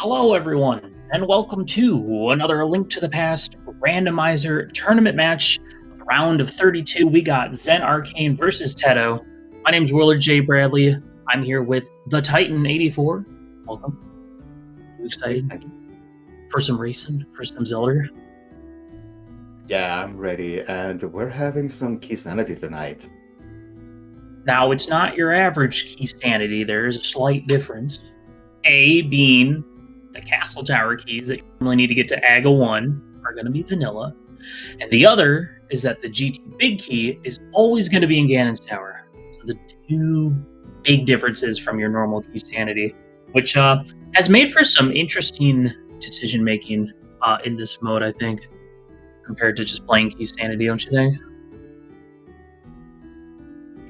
Hello, everyone, and welcome to another Link to the Past Randomizer tournament match. Round of 32, we got zenarcane versus Teto. My name's Willard J. Bradley. I'm here with the Titan 84. Welcome. You excited for some racing, for some Zelda? Yeah, I'm ready, and we're having some key sanity tonight. Now, it's not your average key sanity. There is a slight difference. A being the castle tower keys that you normally need to get to AGA 1 are going to be vanilla. And the other is that the GT big key is always going to be in Ganon's tower. So the two big differences from your normal key sanity, which has made for some interesting decision making in this mode, I think, compared to just playing key sanity, don't you think?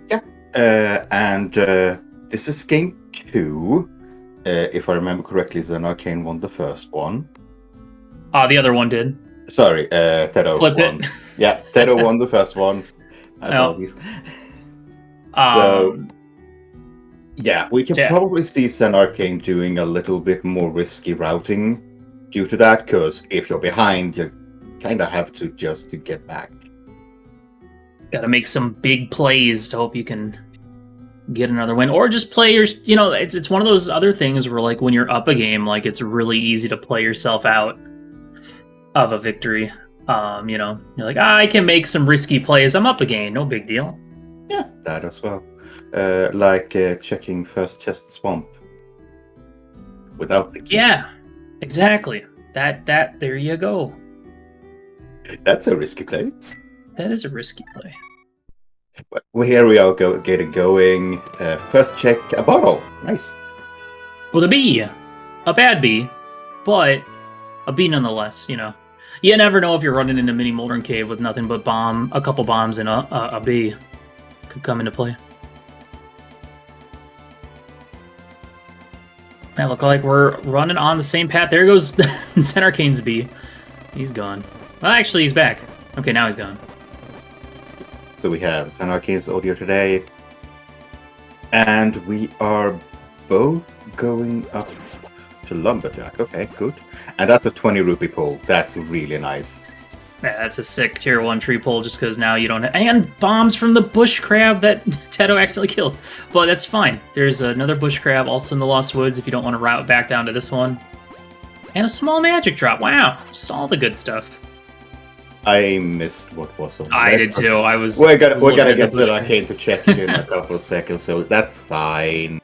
Yeah, and this is game 2. If I remember correctly, zenarcane won the first one. The other one did. Sorry, Teto Flip won. it. Yeah, Teto won the first one. Apologies. So, yeah, we can probably see zenarcane doing a little bit more risky routing due to that, because if you're behind, you kind of have to just to get back. Got to make some big plays to hope you can get another win, or just play your, it's one of those other things where, like, when you're up a game, like, it's really easy to play yourself out of a victory. You're like, I can make some risky plays, I'm up a game, no big deal. Yeah, that as well. Like checking first chest swamp without the key. Yeah, exactly. That there you go. That's a risky play. That is a risky play. Well, here we are getting going. First check, a bottle. Nice. With a B. A bad B, but a B nonetheless, You never know if you're running in a mini Moldern Cave with nothing but a couple bombs and a B could come into play. Man, look like we're running on the same path. There goes zenarcane's B. He's gone. Well, actually, he's back. Okay, now he's gone. So we have zenarcane's audio today, and we are both going up to Lumberjack. Okay, good. And that's a 20 rupee pull. That's really nice. Yeah, that's a sick tier 1 tree pull, just because now you don't have... And bombs from the bush crab that Teto accidentally killed. But that's fine. There's another bush crab also in the Lost Woods if you don't want to route back down to this one. And a small magic drop. Wow, just all the good stuff. I missed what was on. I did too. We're gonna get zenarcane to check it in a couple of seconds, so that's fine.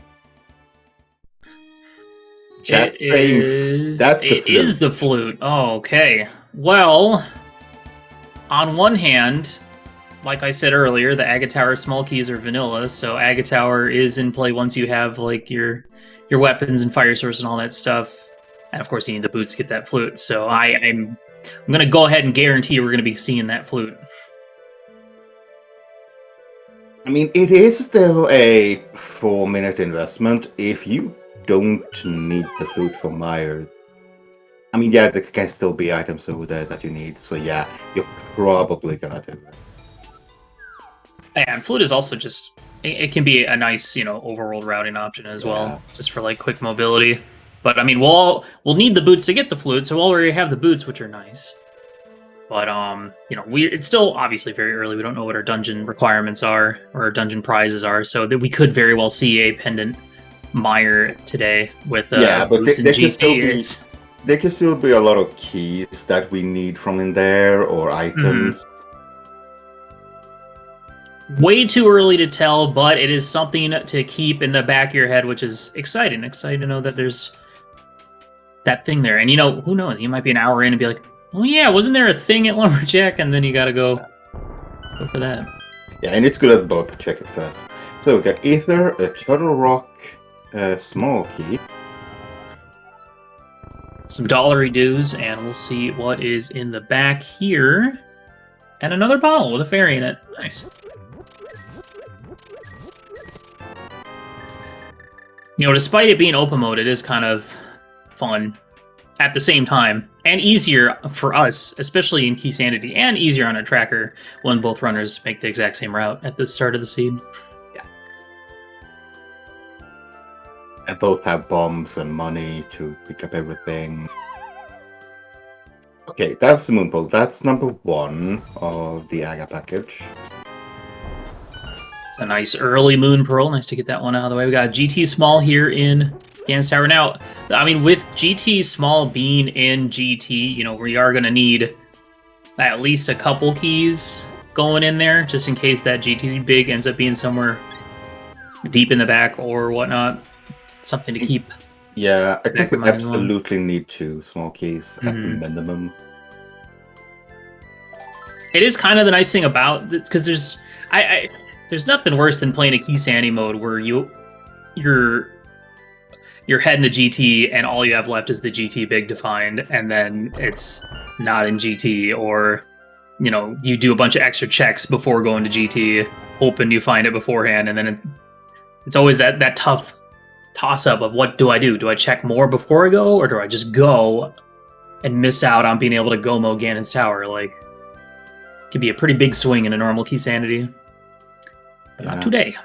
It is the flute. Oh, okay. Well, on one hand, like I said earlier, the AGA Tower small keys are vanilla, so AGA Tower is in play once you have like your weapons and fire source and all that stuff. And of course, you need the boots to get that flute. So I'm going to go ahead and guarantee we're going to be seeing that flute. I mean, it is still a 4-minute investment if you don't need the flute for Meyer. I mean, yeah, there can still be items over there that you need. So yeah, you're probably going to do it. And flute is also just... It can be a nice, overworld routing option as well. Just for, like, quick mobility. But, I mean, we'll need the boots to get the flute, so we'll already have the boots, which are nice. But, it's still obviously very early. We don't know what our dungeon requirements are, or our dungeon prizes are, so that we could very well see a pendant Meyer today with boots and GT. There can still be a lot of keys that we need from in there, or items. Way too early to tell, but it is something to keep in the back of your head, which is exciting. Exciting to know that there's that thing there. And, who knows? You might be an hour in and be like, oh, yeah, wasn't there a thing at Lumberjack? And then you got to go for that. Yeah, and it's good at both. Check it first. So we got either a Turtle Rock small key, some dollary dues, and we'll see what is in the back here. And another bottle with a fairy in it. Nice. Despite it being open mode, it is kind of fun at the same time, and easier for us, especially in key sanity, and easier on a tracker when both runners make the exact same route at the start of the seed. Yeah. And both have bombs and money to pick up everything. Okay, that's the Moonpool. That's number 1 of the Aga package. It's a nice early Moon Pearl. Nice to get that one out of the way. We got GT Small here in Gans Tower. Now, I mean, with GT Small being in GT, you know, we are going to need at least a couple keys going in there, just in case that GT Big ends up being somewhere deep in the back or whatnot. Something to keep. Yeah, I think we absolutely need 2 small keys at the Mhm. minimum. It is kind of the nice thing about, because there's nothing worse than playing a key sanity mode where you're heading to GT and all you have left is the GT Big to find, and then it's not in GT, or you know, you do a bunch of extra checks before going to GT, hoping you find it beforehand, and then it's always that tough toss-up of what do I do? Do I check more before I go, or do I just go and miss out on being able to go-mo Ganon's Tower? Like, it could be a pretty big swing in a normal key sanity. But not today.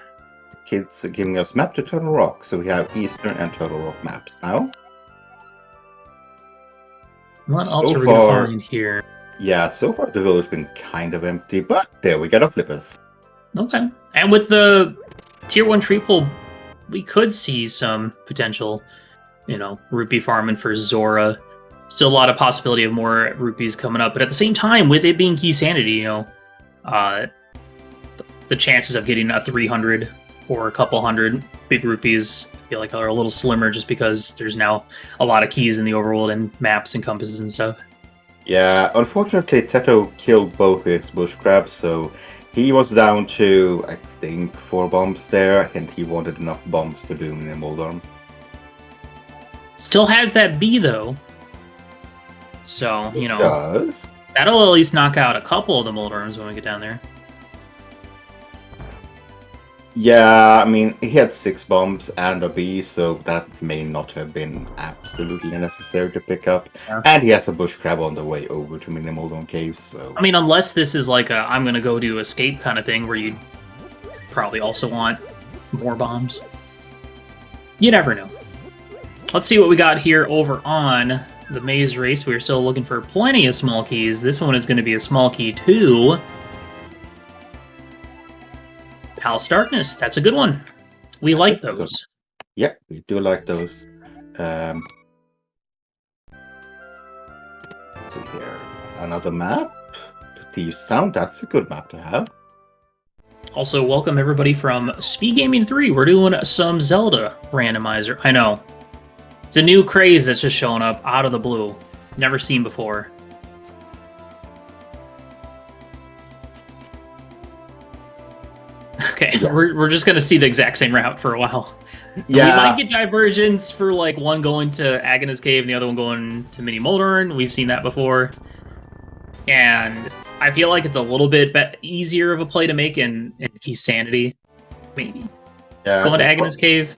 Kids are giving us map to Turtle Rock, so we have Eastern and Turtle Rock maps now. What else are we going to find here? Yeah, so far the village has been kind of empty, but there we got our flippers. Okay. And with the Tier 1 tree pull, we could see some potential, you know, rupee farming for Zora. Still a lot of possibility of more rupees coming up, but at the same time, with it being key sanity, you know, the chances of getting a 300 or a couple hundred big rupees I feel like are a little slimmer, just because there's now a lot of keys in the overworld and maps and compasses and stuff. Yeah, unfortunately, Teto killed both his bush crabs, so he was down to, I think, 4 bombs there, and he wanted enough bombs to do him in Moldorm. Still has that B, though. So, you know, does. That'll at least knock out a couple of the Moldorms when we get down there. Yeah, I mean, he had 6 bombs and a B, so that may not have been absolutely necessary to pick up. Yeah. And he has a bush crab on the way over to Mini Moldorm Caves, so... I mean, unless this is like a I'm gonna go do escape kind of thing, where you probably also want more bombs. You never know. Let's see what we got here over on the maze race. We're still looking for plenty of small keys. This one is going to be a small key too. Palace Darkness, that's a good one. We like those. Yeah, we do like those. Let's see here. Another map. Thieves Town, that's a good map to have. Also, welcome everybody from SpeedGaming 3. We're doing some Zelda randomizer. I know. It's a new craze that's just showing up out of the blue. Never seen before. Okay, yeah. We're just gonna see the exact same route for a while. Yeah, we might get divergence for like one going to Agnes Cave and the other one going to Mini Moldorm. We've seen that before, and I feel like it's a little bit easier of a play to make in Key Sanity, maybe. Yeah, going to Agnes Cave.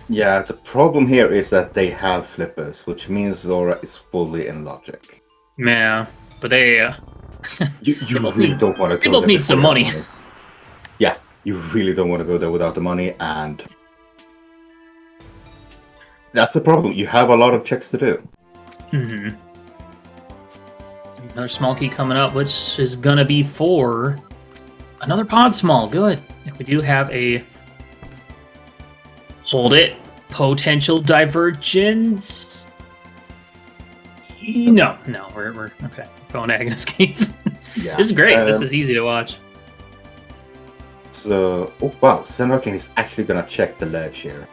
Yeah, the problem here is that they have flippers, which means Zora is fully in logic. Yeah, but they you really don't want to go. People need some money. Yeah. You really don't want to go there without the money, and that's the problem. You have a lot of checks to do. Mm-hmm. Another small key coming up, which is going to be for another pod small. Good. If we do have a hold it potential divergence. No, we're okay. Going to Agnes Cave. Yeah. This is great. This is easy to watch. So, oh wow, zenarcane is actually gonna check the ledge here.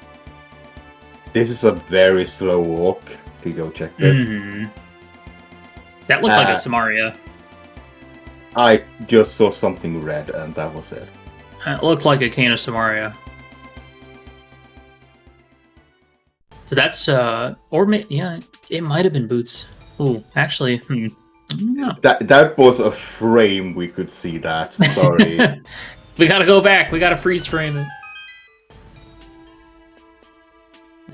This is a very slow walk to go check this. Mm-hmm. That looked like a Samaria. I just saw something red, and that was it. It looked like a cane of Samaria. So that's yeah, it might have been boots. Ooh, actually, no. That was a frame. We could see that. Sorry. We gotta go back. We gotta freeze frame it.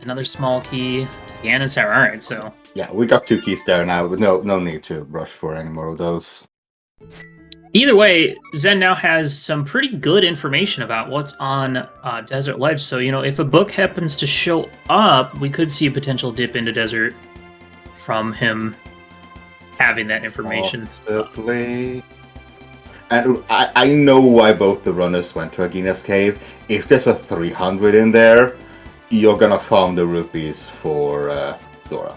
Another small key to Ganon's Tower. All right, so yeah, we got 2 keys there now, but no need to rush for any more of those. Either way, Zen now has some pretty good information about what's on Desert Ledge. So, if a book happens to show up, we could see a potential dip into Desert from him having that information. Possibly. And I know why both the runners went to Agina's cave. If there's a 300 in there, you're gonna farm the rupees for Zora.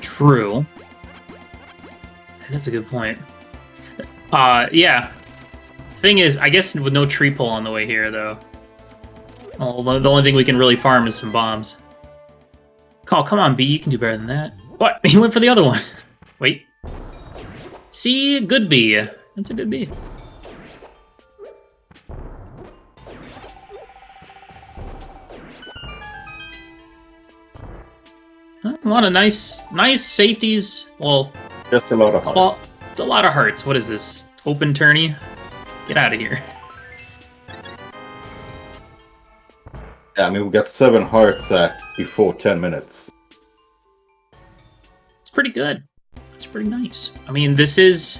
True. That's a good point. Yeah. Thing is, I guess with no tree pull on the way here, though. Well, the only thing we can really farm is some bombs. Come on, B, you can do better than that. What? He went for the other one. Wait. See, good B. That's a good B. A lot of nice safeties. Well, just a lot of hearts. Well, it's a lot of hearts. What is this? Open tourney? Get out of here. Yeah, I mean, we got 7 hearts before 10 minutes. It's pretty good. It's pretty nice. I mean, this is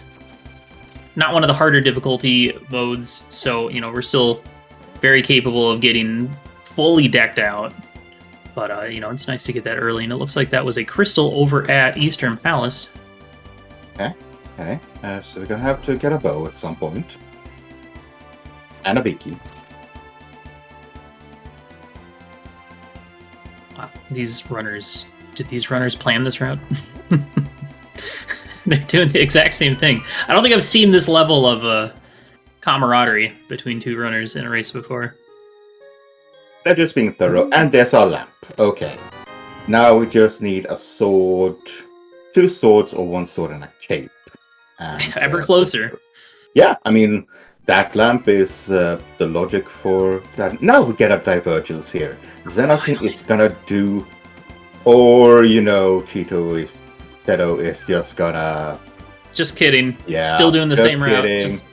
not one of the harder difficulty modes, so, we're still very capable of getting fully decked out. But, it's nice to get that early, and it looks like that was a crystal over at Eastern Palace. Okay, so we're gonna have to get a bow at some point. And a beaky. Wow, did these runners plan this route? They're doing the exact same thing. I don't think I've seen this level of camaraderie between two runners in a race before. They're just being thorough. And there's our lamp. Okay. Now we just need a sword, 2 swords, or 1 sword and a cape. And, ever closer. Yeah, I mean, that lamp is the logic for that. Now we get a divergence here. Zenarcane is gonna do, or Teto is just gonna. Just kidding. Yeah. Still doing the same route.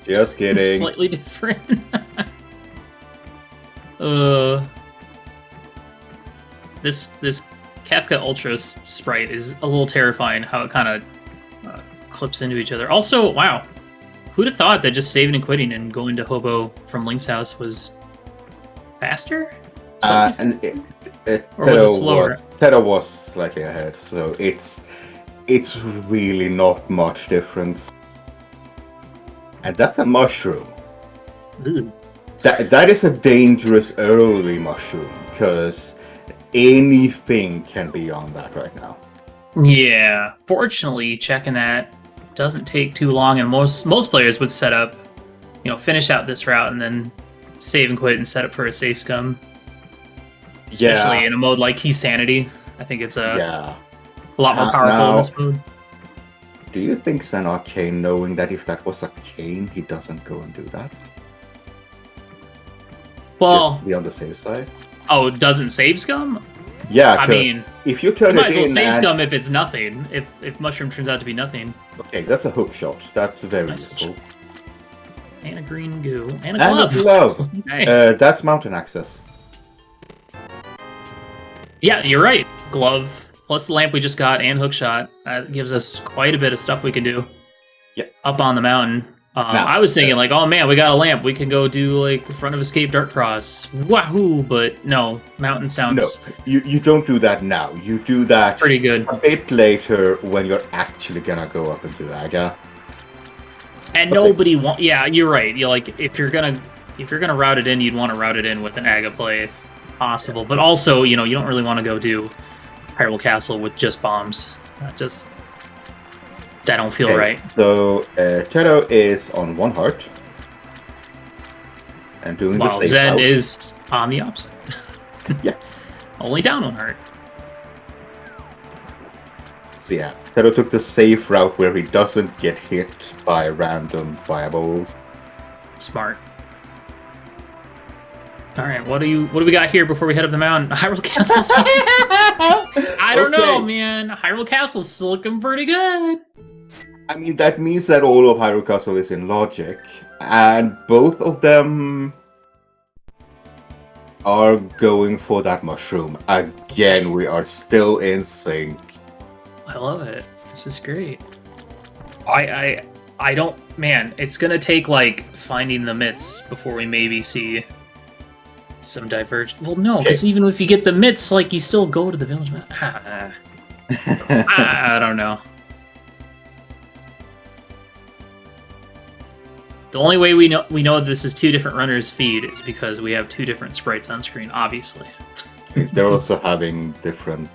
Just kidding. Slightly different. This Kafka Ultra sprite is a little terrifying. How it kind of clips into each other. Also, wow, who'd have thought that just saving and quitting and going to Hobo from Link's house was faster? And or was it slower? Teto was slightly ahead, so it's really not much difference. And that's a mushroom. Ooh. That is a dangerous early mushroom, because anything can be on that right now. Yeah, fortunately, checking that doesn't take too long, and most players would set up, finish out this route and then save and quit and set up for a safe scum. Especially in a mode like Key Sanity. I think it's a lot more powerful in this mode. Do you think zenarcane, knowing that if that was a cane, he doesn't go and do that? Well, just be on the safe side. Oh, it doesn't save scum? Yeah, I mean, if you turn it in, might as well save scum if it's nothing. If mushroom turns out to be nothing. Okay, that's a hook shot. That's very useful. And a green goo. And a glove. And a glove. Nice. That's mountain access. Yeah, you're right. Glove plus the lamp we just got and hook shot. That gives us quite a bit of stuff we can do. Yep. Up on the mountain. Now, I was thinking oh man, we got a lamp. We can go do Front of Escape Dark Cross. Wahoo! But no, mountain sounds. No, you don't do that now. You do that pretty good a bit later when you're actually gonna go up into Aga. And nobody want. Yeah, you're right. You're if you're gonna route it in, you'd want to route it in with an Aga play if possible. But also, you don't really want to go do Hyrule Castle with just bombs. That don't feel right. So Teto is on 1 heart and doing the safe Zen route. is on the opposite. Yeah, only down 1 heart. So yeah, Teto took the safe route where he doesn't get hit by random fireballs. Smart. All right, what do we got here before we head up the mountain? Hyrule Castle's. I don't know, man. Hyrule Castle's looking pretty good. I mean, that means that all of Hyrule Castle is in logic, and both of them are going for that mushroom. Again, we are still in sync. I love it. This is great. I I don't... Man, it's gonna take, like, finding the mitts before we maybe see some divergence. Well, no, because even if you get the mitts, like, you still go to the village. I don't know. The only way we know this is 2 different runners' feed is because we have 2 different sprites on screen, obviously. They're also having different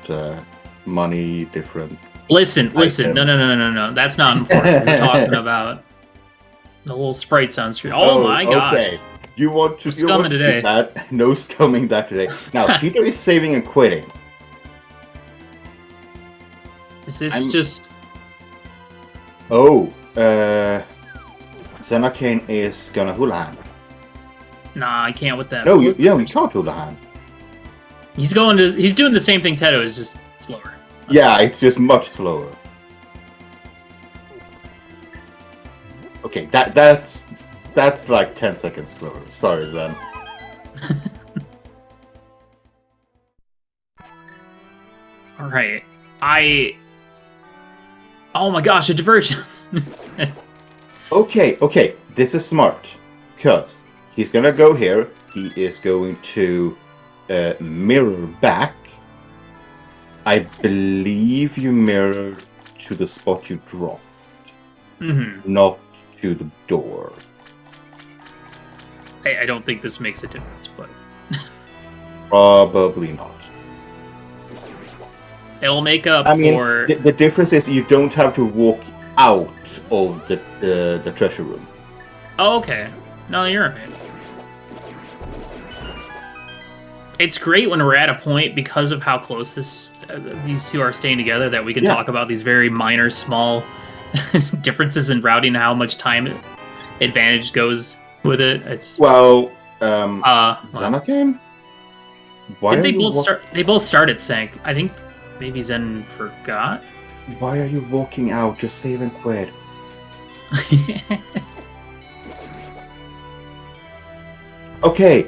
money, different... Listen, no. That's not important. We're talking about the little sprites on screen. Oh my gosh. Okay. You want to today. That? No scumming that today. Now, Teto is saving and quitting. Is this just... Oh, zenarcane is gonna hula hand. Nah, I can't with that. No, we can't hula hand. He's doing the same thing Teto is, just slower. Yeah, it's just much slower. Okay, that's like 10 seconds slower. Sorry, Zen. All right, oh my gosh, a divergence. Okay, this is smart because he's gonna go here. He is going to mirror back. I believe you mirrored to the spot you dropped, not to the door. I don't think this makes a difference, but... Probably not. It'll make up for... The difference is you don't have to walk out of the treasure room. Oh, okay. No, you're right. It's great when we're at a point, because of how close these 2 are staying together, that we can talk about these very minor, small differences in routing and how much time advantage goes with it. It's zenarcane? Why did they both start? They both started sank. I think maybe Zen forgot. Why are you walking out? Just save and quit. Okay,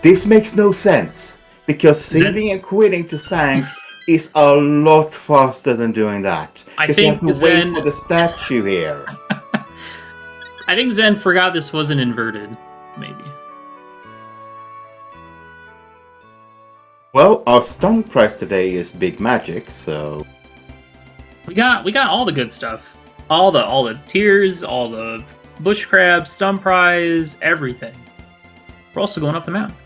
this makes no sense because saving and quitting to sank is a lot faster than doing that. I think you have to wait for the statue here. I think Zen forgot this wasn't inverted, maybe. Well, our stun price today is big magic, so we got all the good stuff, all the tiers, all the bush crabs, stun prize, everything. We're also going up the mountain.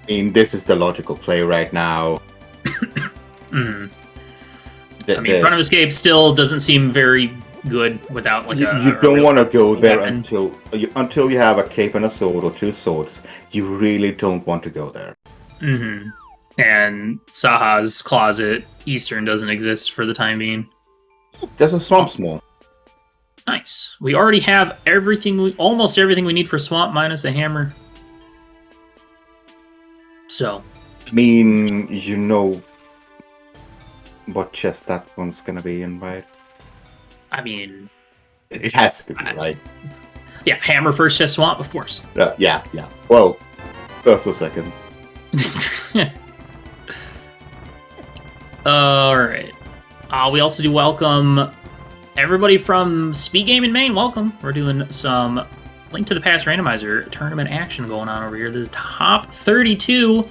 I mean, this is the logical play right now. Front of Escape still doesn't seem very good without like you don't want to go there until you have a cape and a sword or 2 swords. You really don't want to go there. And Saha's Closet Eastern doesn't exist for the time being. There's a swamp small. Nice. We already have almost everything we need for swamp minus a hammer. So, I mean, you know what chest that one's gonna be in, right? I mean, it has to be, right? Yeah, hammer first chest swamp, of course. Yeah. Well, first or second. Alright. We also do welcome everybody from SpeedGaming Maine. Welcome. We're doing some Link to the Past Randomizer tournament action going on over here. The top 32,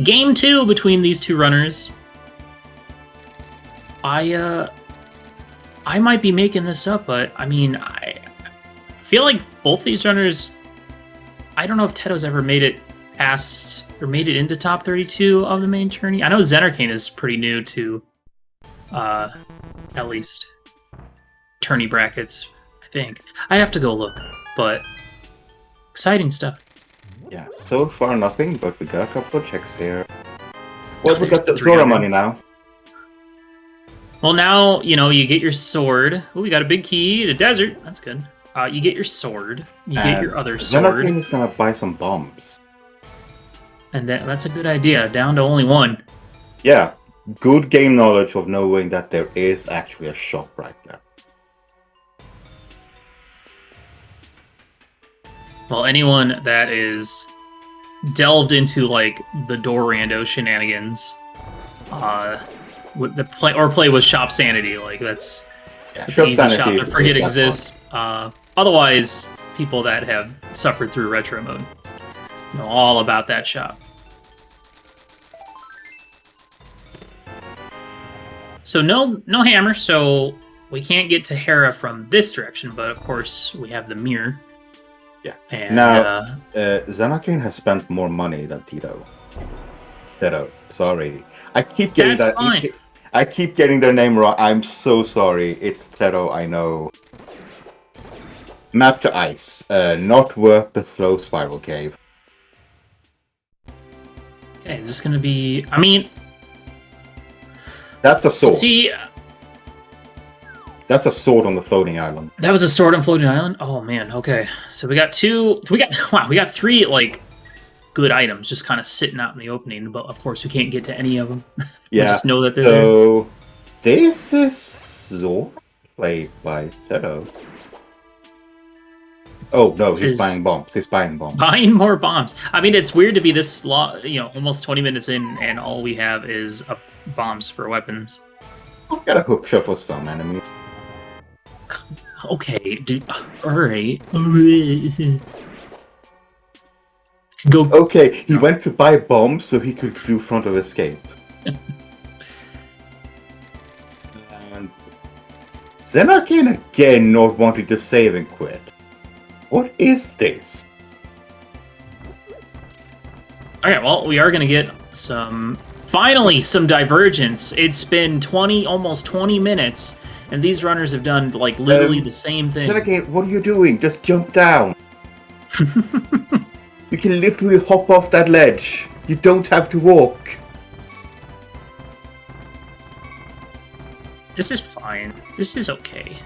game 2 between these 2 runners. I might be making this up, but I mean, I feel like both these runners, I don't know if Teto's ever made it past or made it into top 32 of the main tourney. I know zenarcane is pretty new to at least tourney brackets, I think. I'd have to go look, but exciting stuff. Yeah, so far nothing, but we got a couple of checks here. Well, we got the Zora money now. Well, now, you know, you get your sword. Oh, we got a big key to desert. That's good. You get your sword. You get your other sword. zenarcane is gonna buy some bombs. And that's a good idea. Down to only 1. Yeah, good game knowledge of knowing that there is actually a shop right there. Well, anyone that is delved into like the door rando shenanigans, with the play with shop sanity, like that's Yeah, It's an easy shop sanity to forget is that exists. Otherwise, people that have suffered through retro mode know all about that shop. So no hammer, so we can't get to Hera from this direction, but of course we have the mirror. Yeah. And, now, zenarcane has spent more money than Teto. Sorry. I keep getting That's fine. I keep getting their name wrong. I'm so sorry. It's Teto, I know. Map to ice. Not worth the slow spiral cave. Okay, is this gonna be... I mean... That's a sword. See... That's a sword on the floating island. That was a sword on floating island? Oh, man, okay. So we got wow, we got 3, like, good items just kind of sitting out in the opening, but of course we can't get to any of them. Yeah. We just know that they're so, this is sword played by Teto. Oh, no, he's buying bombs. He's buying bombs. Buying more bombs. I mean, it's weird to be this almost 20 minutes in, and all we have is bombs for weapons. I've got a hook shot for some enemies. Okay, dude. Alright. Go. Okay, he went to buy bombs so he could do front of escape. And zenarcane again not wanting to save and quit. What is this? Okay, well, we are going to get finally some divergence. It's been almost 20 minutes, and these runners have done, like, literally the same thing. zenarcane, what are you doing? Just jump down. You can literally hop off that ledge. You don't have to walk. This is fine. This is okay.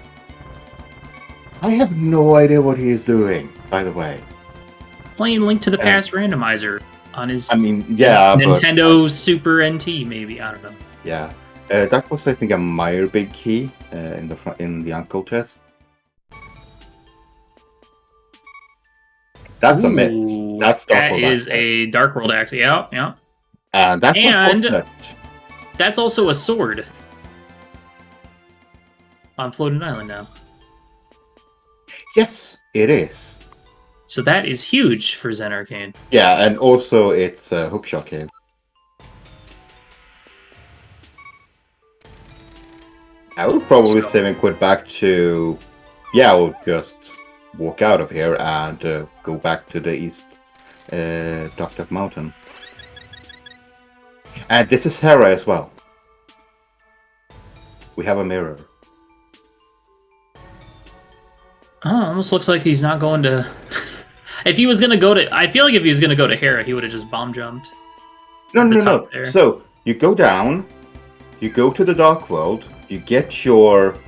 I have no idea what he is doing, by the way. Playing Link to the Past randomizer on his Nintendo Super NT, maybe. I don't know. Yeah. That was, I think, a Meyer big key in the uncle chest. That's a myth. That is a Dark World axe. Yeah. And that's unfortunate. That's also a sword on Floating Island now. Yes, it is. So that is huge for zenarcane. Yeah, and also it's a hookshot cave. I would probably save and quit back to... Yeah, I would just walk out of here and go back to the east Dr. Mountain. And this is Hera as well. We have a mirror. Oh, almost looks like he's not going to... If he was going to go to... I feel like if he was going to go to Hera, he would have just bomb jumped. No. There. So, you go down, you go to the Dark World, you get your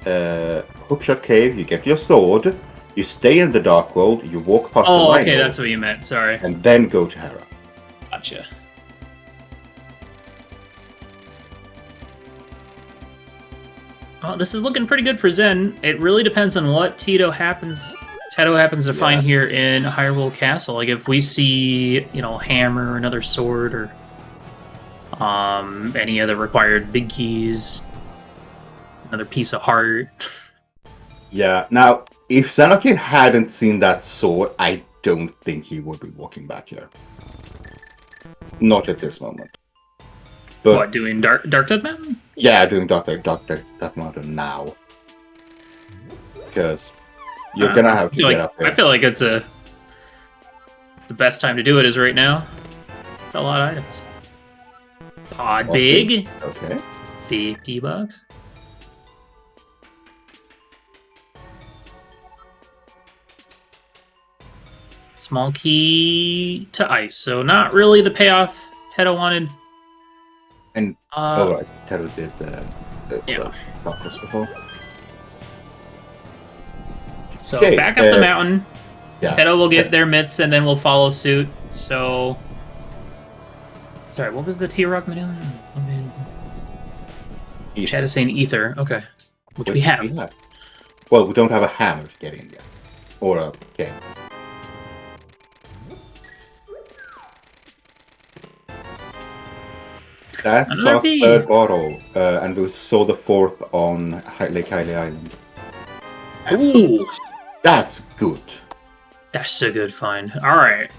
hookshot cave, you get your sword, you stay in the Dark World, you walk past the Oh, okay, that's what you meant. Sorry. And then go to Hera. Gotcha. Well, this is looking pretty good for Zen. It really depends on what Teto happens to find here in Hyrule Castle. Like, if we see, hammer, another sword, or any other required big keys, another piece of heart. Yeah, now, if zenarcane hadn't seen that sword, I don't think he would be walking back here. Not at this moment. But, what, doing Dark Death Mountain? Yeah, doing Dark Death Mountain now. Because you're gonna have to get up there. I feel like it's the best time to do it is right now. It's a lot of items. Pod big. Okay. $50. Small key to ice. So not really the payoff Teto wanted. And right, Teto did the practice before. So back up the mountain. Yeah. Teto will get their mitts, and then we'll follow suit. So, sorry, what was the T-Rock medallion? Chad is saying ether. Okay, which we have. Well, we don't have a hammer to get in yet, or a game. That's Another our P. third bottle, and we saw the fourth on Lake Hylia Island. Ooh, That's good. that's a good find. All right.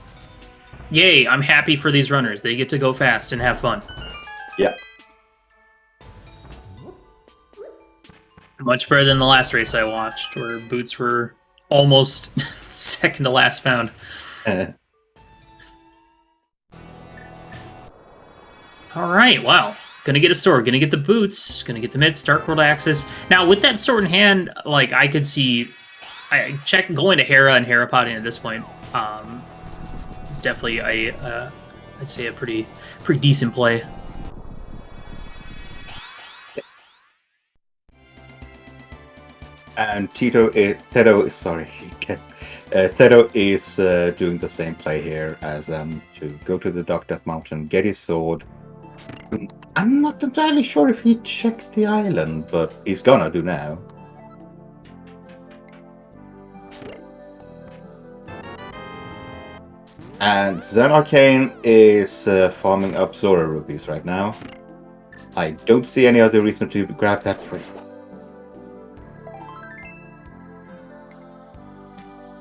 Yay, I'm happy for these runners. They get to go fast and have fun. Yeah. Much better than the last race I watched, where boots were almost second to last found. All right, wow. Gonna get a sword, gonna get the boots, gonna get the mitts, Dark World Access. Now, with that sword in hand, like, I could see... going to Hera and Hera potting at this point is definitely I'd say a pretty decent play. And Teto is doing the same play here as to go to the Dark Death Mountain, get his sword. I'm not entirely sure if he checked the island, but he's gonna do now. And zenarcane is farming up Zora rubies right now. I don't see any other reason to grab that trade.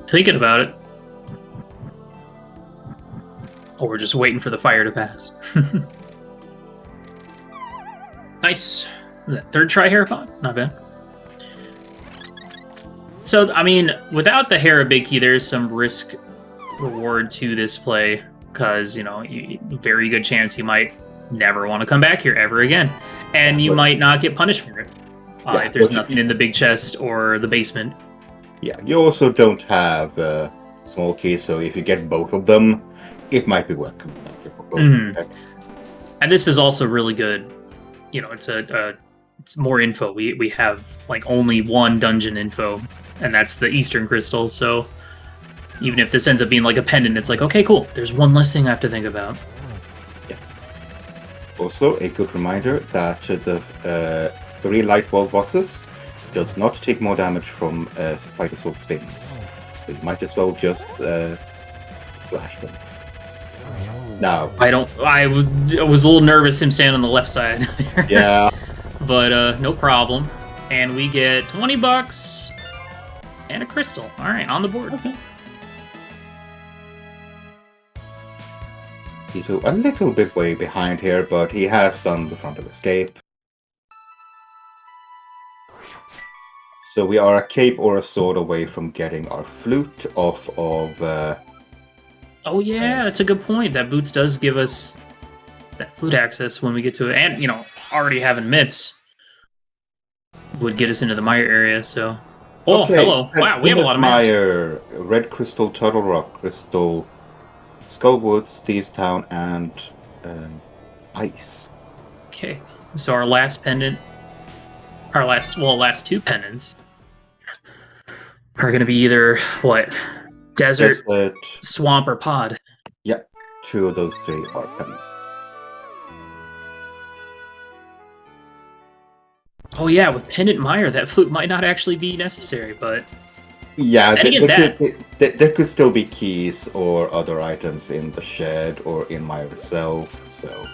Thinking about it. Oh, we're just waiting for the fire to pass. Nice. That third try Hera pot? Not bad. So, I mean, without the Hera Big Key, there's some risk reward to this play, because, you know, very good chance you might never want to come back here ever again. And you might not get punished for it if there's nothing in the big chest or the basement. Yeah, you also don't have small keys, so if you get both of them, it might be worth coming back here for both. And this is also really good. You know, it's more info. We have like only one dungeon info, and that's the Eastern Crystal. So even if this ends up being like a pendant, it's like, okay, cool. There's one less thing I have to think about. Yeah. Also, a good reminder that the 3 light wall bosses does not take more damage from Spider Sword stings. So you might as well just slash them. Now, I was a little nervous him standing on the left side there. Yeah. But no problem. And we get $20 and a crystal. All right, on the board. Okay. Teto a little bit way behind here, but he has done the front of escape. So we are a cape or a sword away from getting our flute off of... Oh yeah, that's a good point. That boots does give us that flute access when we get to it. And, you know, already having mitts would get us into the mire area, so... Oh, okay. Hello. Wow, we have a lot of maps. Mire, Red Crystal, Turtle Rock Crystal, Skullwood, Steve's Town, and Ice. Okay, so our last pendant... last 2 pendants are going to be either, what? Desert, swamp, or pod. Yep, 2 of those 3 are pendants. Oh yeah, with Pendant Mire, that flute might not actually be necessary, but... Yeah, there could still be keys or other items in the shed or in Mire itself, so...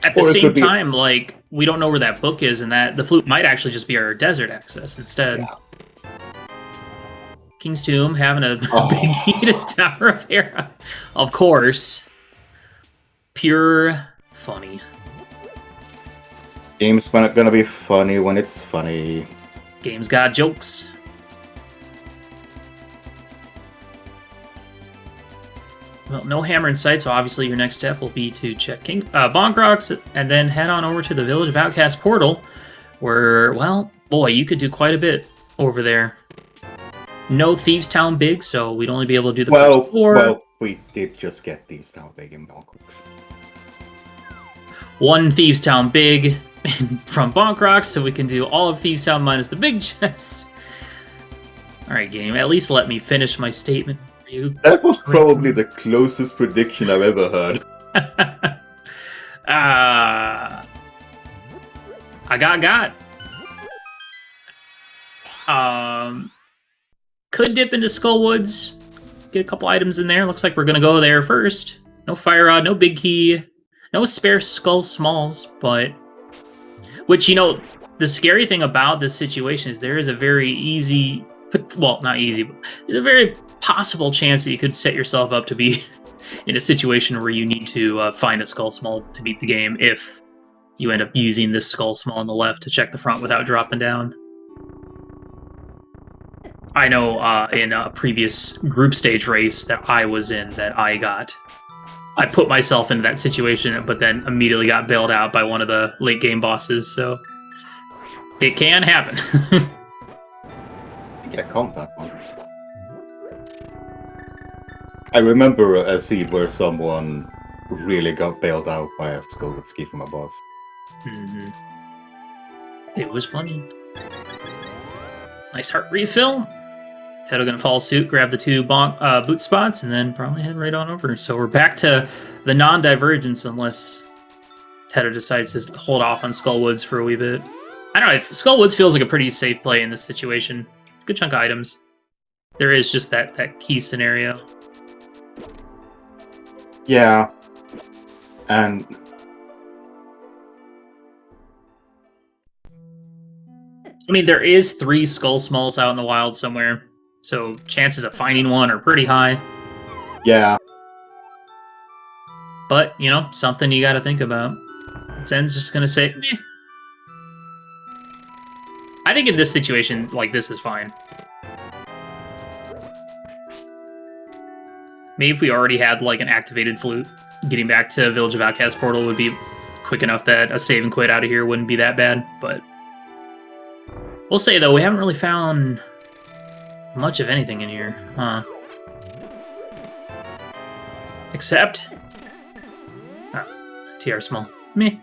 At the same time, like, we don't know where that book is, and that the flute might actually just be our desert access instead. Yeah. King's Tomb, having a big key to Tower of Hera. Of course. Pure funny. Game's gonna be funny when it's funny. Game's got jokes. Well, no hammer in sight, so obviously your next step will be to check Bonk Rocks and then head on over to the Village of Outcast portal, where, well, boy, you could do quite a bit over there. No Thieves Town Big, so we'd only be able to do the first 4. Well, we did just get Thieves Town Big in Bonk Rocks. 1 Thieves Town Big from Bonk Rocks, so we can do all of Thieves Town minus the big chest. Alright, game, at least let me finish my statement. That was probably the closest prediction I've ever heard. I got. Could dip into Skullwoods, get a couple items in there. Looks like we're gonna go there first. No fire rod, no big key. No spare skull smalls, but... Which, the scary thing about this situation is there is a very easy... Well, not easy, but there's a very possible chance that you could set yourself up to be in a situation where you need to find a skull small to beat the game if you end up using this skull small on the left to check the front without dropping down. I know in a previous group stage race that I was in that I put myself into that situation, but then immediately got bailed out by one of the late game bosses, so it can happen. Yeah, comp that one. I remember a scene where someone really got bailed out by a skull with ski from a boss. Mm-hmm. It was funny. Nice heart refill. Teto gonna follow suit, grab the 2 boot spots, and then probably head right on over. So we're back to the non-divergence unless Teto decides to hold off on Skullwoods for a wee bit. I don't know, if Skullwoods feels like a pretty safe play in this situation. Good chunk of items. There is just that key scenario. Yeah. And... I mean, there is 3 skull smalls out in the wild somewhere, so chances of finding one are pretty high. Yeah. But, something you gotta think about. Zen's just gonna say, meh. I think in this situation, this is fine. Maybe if we already had, an activated flute, getting back to Village of Outcast portal would be quick enough that a save and quit out of here wouldn't be that bad, but... We'll say, though, we haven't really found much of anything in here, huh? Except... Oh, TR small. Meh.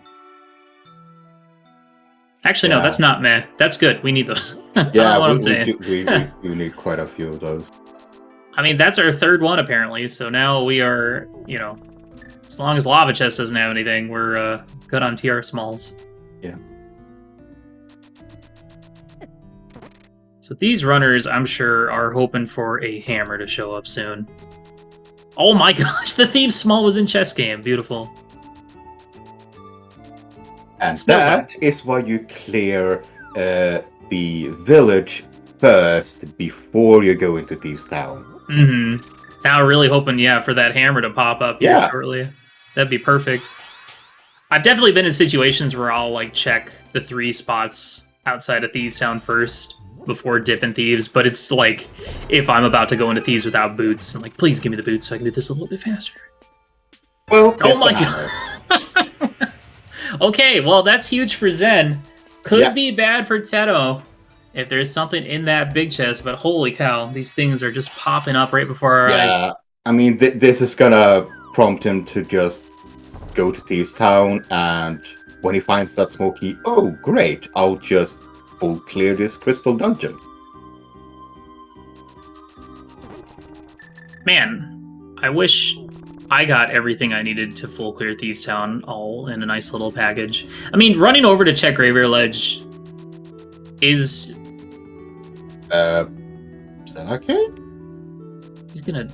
Actually, no, that's not meh. That's good. We need those. Yeah, what I'm saying. We need quite a few of those. I mean, that's our 3rd one, apparently, so now we are, as long as Lava Chest doesn't have anything, we're good on TR smalls. Yeah. So these runners, I'm sure, are hoping for a hammer to show up soon. Oh my gosh, the Thieves Small was in chess game. Beautiful. And that is why you clear the village first before you go into Thieves Town. Mm-hmm. Now really hoping, for that hammer to pop up here shortly. That'd be perfect. I've definitely been in situations where I'll, check the 3 spots outside of Thieves Town first before dipping Thieves, but it's if I'm about to go into Thieves without boots, I'm like, please give me the boots so I can do this a little bit faster. Well, oh my god. Okay, well, that's huge for Zen. Could be bad for Teto if there's something in that big chest, but holy cow, these things are just popping up right before our eyes. Yeah, I mean, this is gonna prompt him to just go to Thieves Town, and when he finds that smoky, oh, great, I'll just full clear this crystal dungeon. Man, I wish I got everything I needed to full clear Thieves Town all in a nice little package. I mean, running over to check Graveyard Ledge is... zenarcane? He's gonna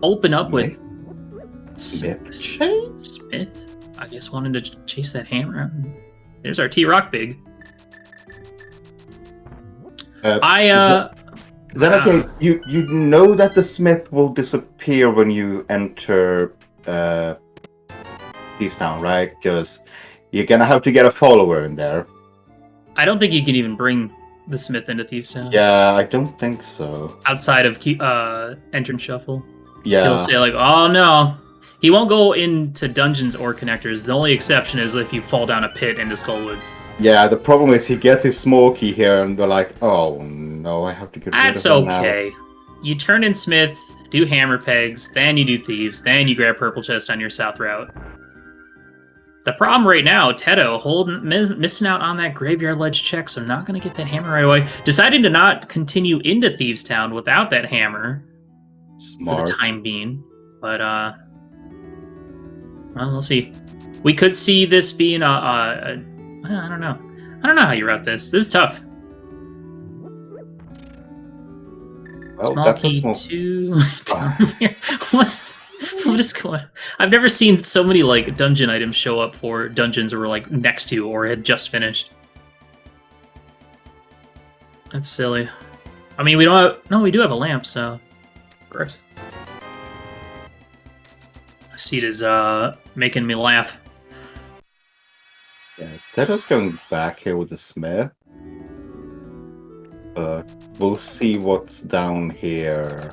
open up with... Smith? Smith? I guess wanted to chase that hammer. There's our T-Rock Big. Zenarcane, you know that the Smith will disappear when you enter Thieves Town, right? Because you're gonna have to get a follower in there. I don't think you can even bring the Smith into Thieves Town. Yeah, I don't think so. Outside of Entrance Shuffle. Yeah. He'll say oh no. He won't go into dungeons or connectors. The only exception is if you fall down a pit into Skullwoods. Yeah, the problem is he gets his smoky here and they're like, oh no, I have to get rid of him. That's okay. You turn in Smith, do hammer pegs, then you do Thieves, then you grab Purple Chest on your south route. The problem right now, Teto missing out on that Graveyard Ledge check, so not going to get that hammer right away. Deciding to not continue into Thieves Town without that hammer. Smart. For the time being. But, well, we'll see. We could see this being I don't know. I don't know how you route this. This is tough. Well, Small that's key a small... 2. What? I'm just going. I've never seen so many like dungeon items show up for dungeons or like next to or had just finished. That's silly. I mean, we don't have. No, we do have a lamp, so. Correct. The seat is making me laugh. Yeah, Teto's going back here with the smith. But we'll see what's down here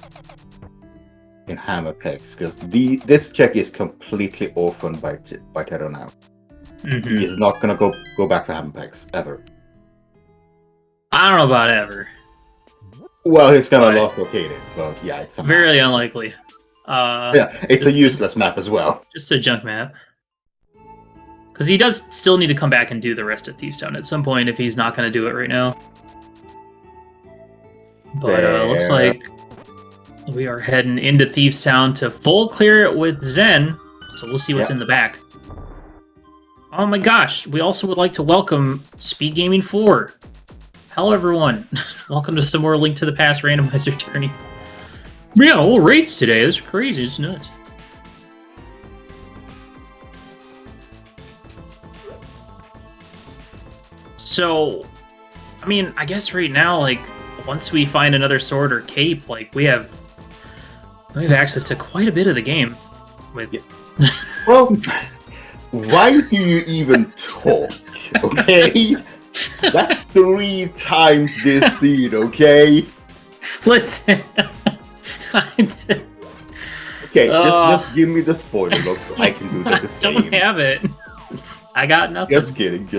in hammer picks, because this check is completely orphaned by Teto now. Mm-hmm. He is not gonna go back to hammer picks ever. I don't know about ever. Well, he's gonna locate it, but yeah, it's very unlikely. Yeah, it's a useless map as well. Just a junk map. Because he does still need to come back and do the rest of Thieves Town at some point if he's not going to do it right now. But looks like we are heading into Thieves Town to full clear it with Zen. So we'll see what's in the back. Oh my gosh, we also would like to welcome SpeedGaming 4. Hello everyone. Welcome to some more Link to the Past Randomizer tourney. Yeah, all rates today. This is crazy. It's nuts. So, I mean, I guess right now, like, once we find another sword or cape, like, we have access to quite a bit of the game. Well, why do you even talk? Okay, that's 3 times this seed. Okay. Listen. Okay, just give me the spoiler look so I can do the same. Don't have it. I got nothing. Just kidding.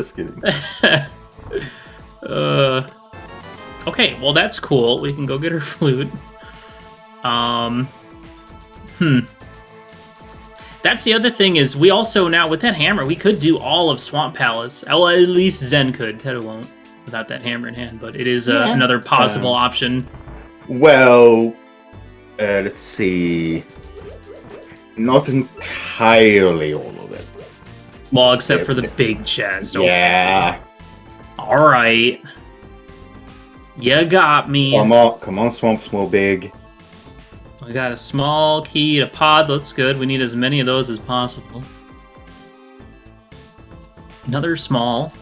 Okay, well that's cool. We can go get her flute. That's the other thing is we also now with that hammer we could do all of Swamp Palace. Well, at least Zen could. Teto won't without that hammer in hand, but it is another possible option. Well, let's see. Not entirely all of it. Well, except for the big chest. Yeah. All right. You got me. Come on, Swamp Small Big. We got a small key to pod. That's good. We need as many of those as possible. Another small.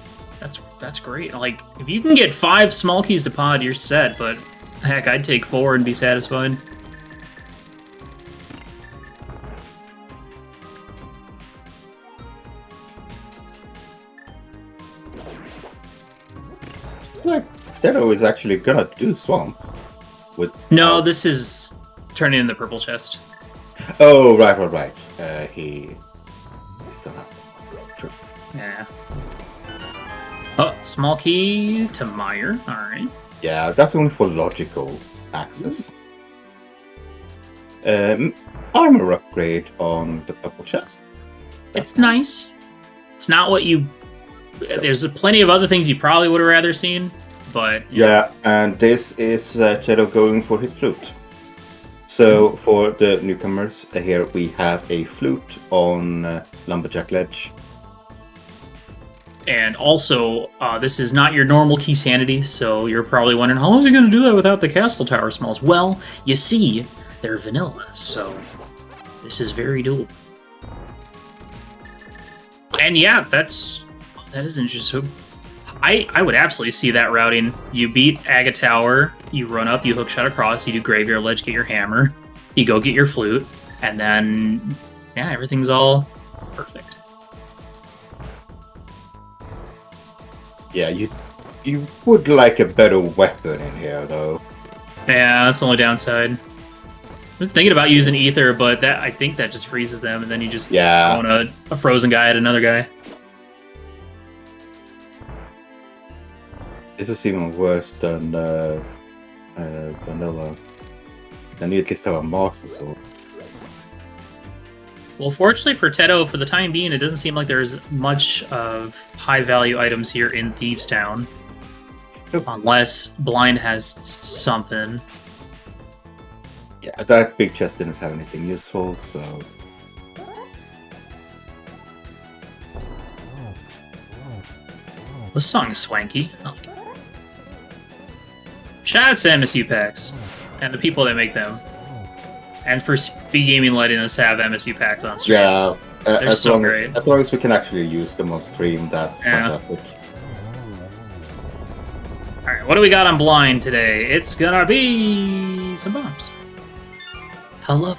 That's great. Like, if you can get 5 small keys to pod, you're set. But heck, I'd take 4 and be satisfied. Like, Teto is actually gonna do Swamp. No, this is turning in the purple chest. Oh, right. He still has to. True. Yeah. Oh, small key to Meyer. All right. Yeah, that's only for logical access. Armor upgrade on the purple chest. It's nice. It's not what you... There's plenty of other things you probably would have rather seen, but... Yeah, and this is Teto going for his flute. So, for the newcomers, here we have a flute on Lumberjack Ledge. And also, this is not your normal key sanity, so you're probably wondering, how is he going to do that without the castle tower smalls? Well, you see, they're vanilla, so this is very doable. And yeah, that is interesting. I would absolutely see that routing. You beat Aga Tower, you run up, you hookshot across, you do Graveyard Ledge, get your hammer, you go get your flute, and then, yeah, everything's all perfect. Yeah, you would like a better weapon in here, though. Yeah, that's the only downside. I was thinking about using Ether, but I think that just freezes them, and then you just throw a frozen guy at another guy. This is even worse than vanilla. Then you at least have a master sword. Well, fortunately for Teto, for the time being, it doesn't seem like there's much of high-value items here in Thieves Town. Nope. Unless Blind has something. Yeah, that big chest didn't have anything useful, so... This song is swanky. Oh. Shout out to MSU packs and the people that make them. And for SpeedGaming letting us have MSU packs on stream. Yeah, They're so great. As long as we can actually use them on stream, that's fantastic. Alright, what do we got on blind today? It's gonna be some bombs. Hello.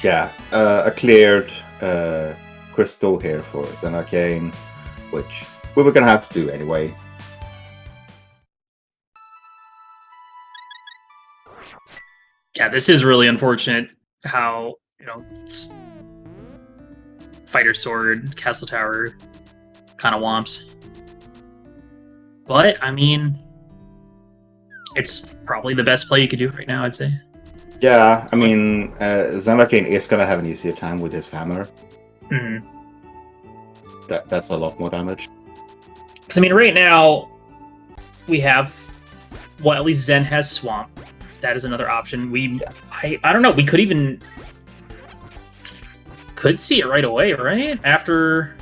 Yeah, a cleared crystal here for zenarcane, which we were gonna have to do anyway. Yeah, this is really unfortunate how, it's Fighter Sword, Castle Tower kind of womps. But, I mean, it's probably the best play you could do right now, I'd say. Yeah, I mean, zenarcane is gonna have an easier time with his hammer. Mm-hmm. That's a lot more damage. Because, I mean, right now, we have, well, at least Zen has Swamp. That is another option. I don't know, we could see it right away, right? After...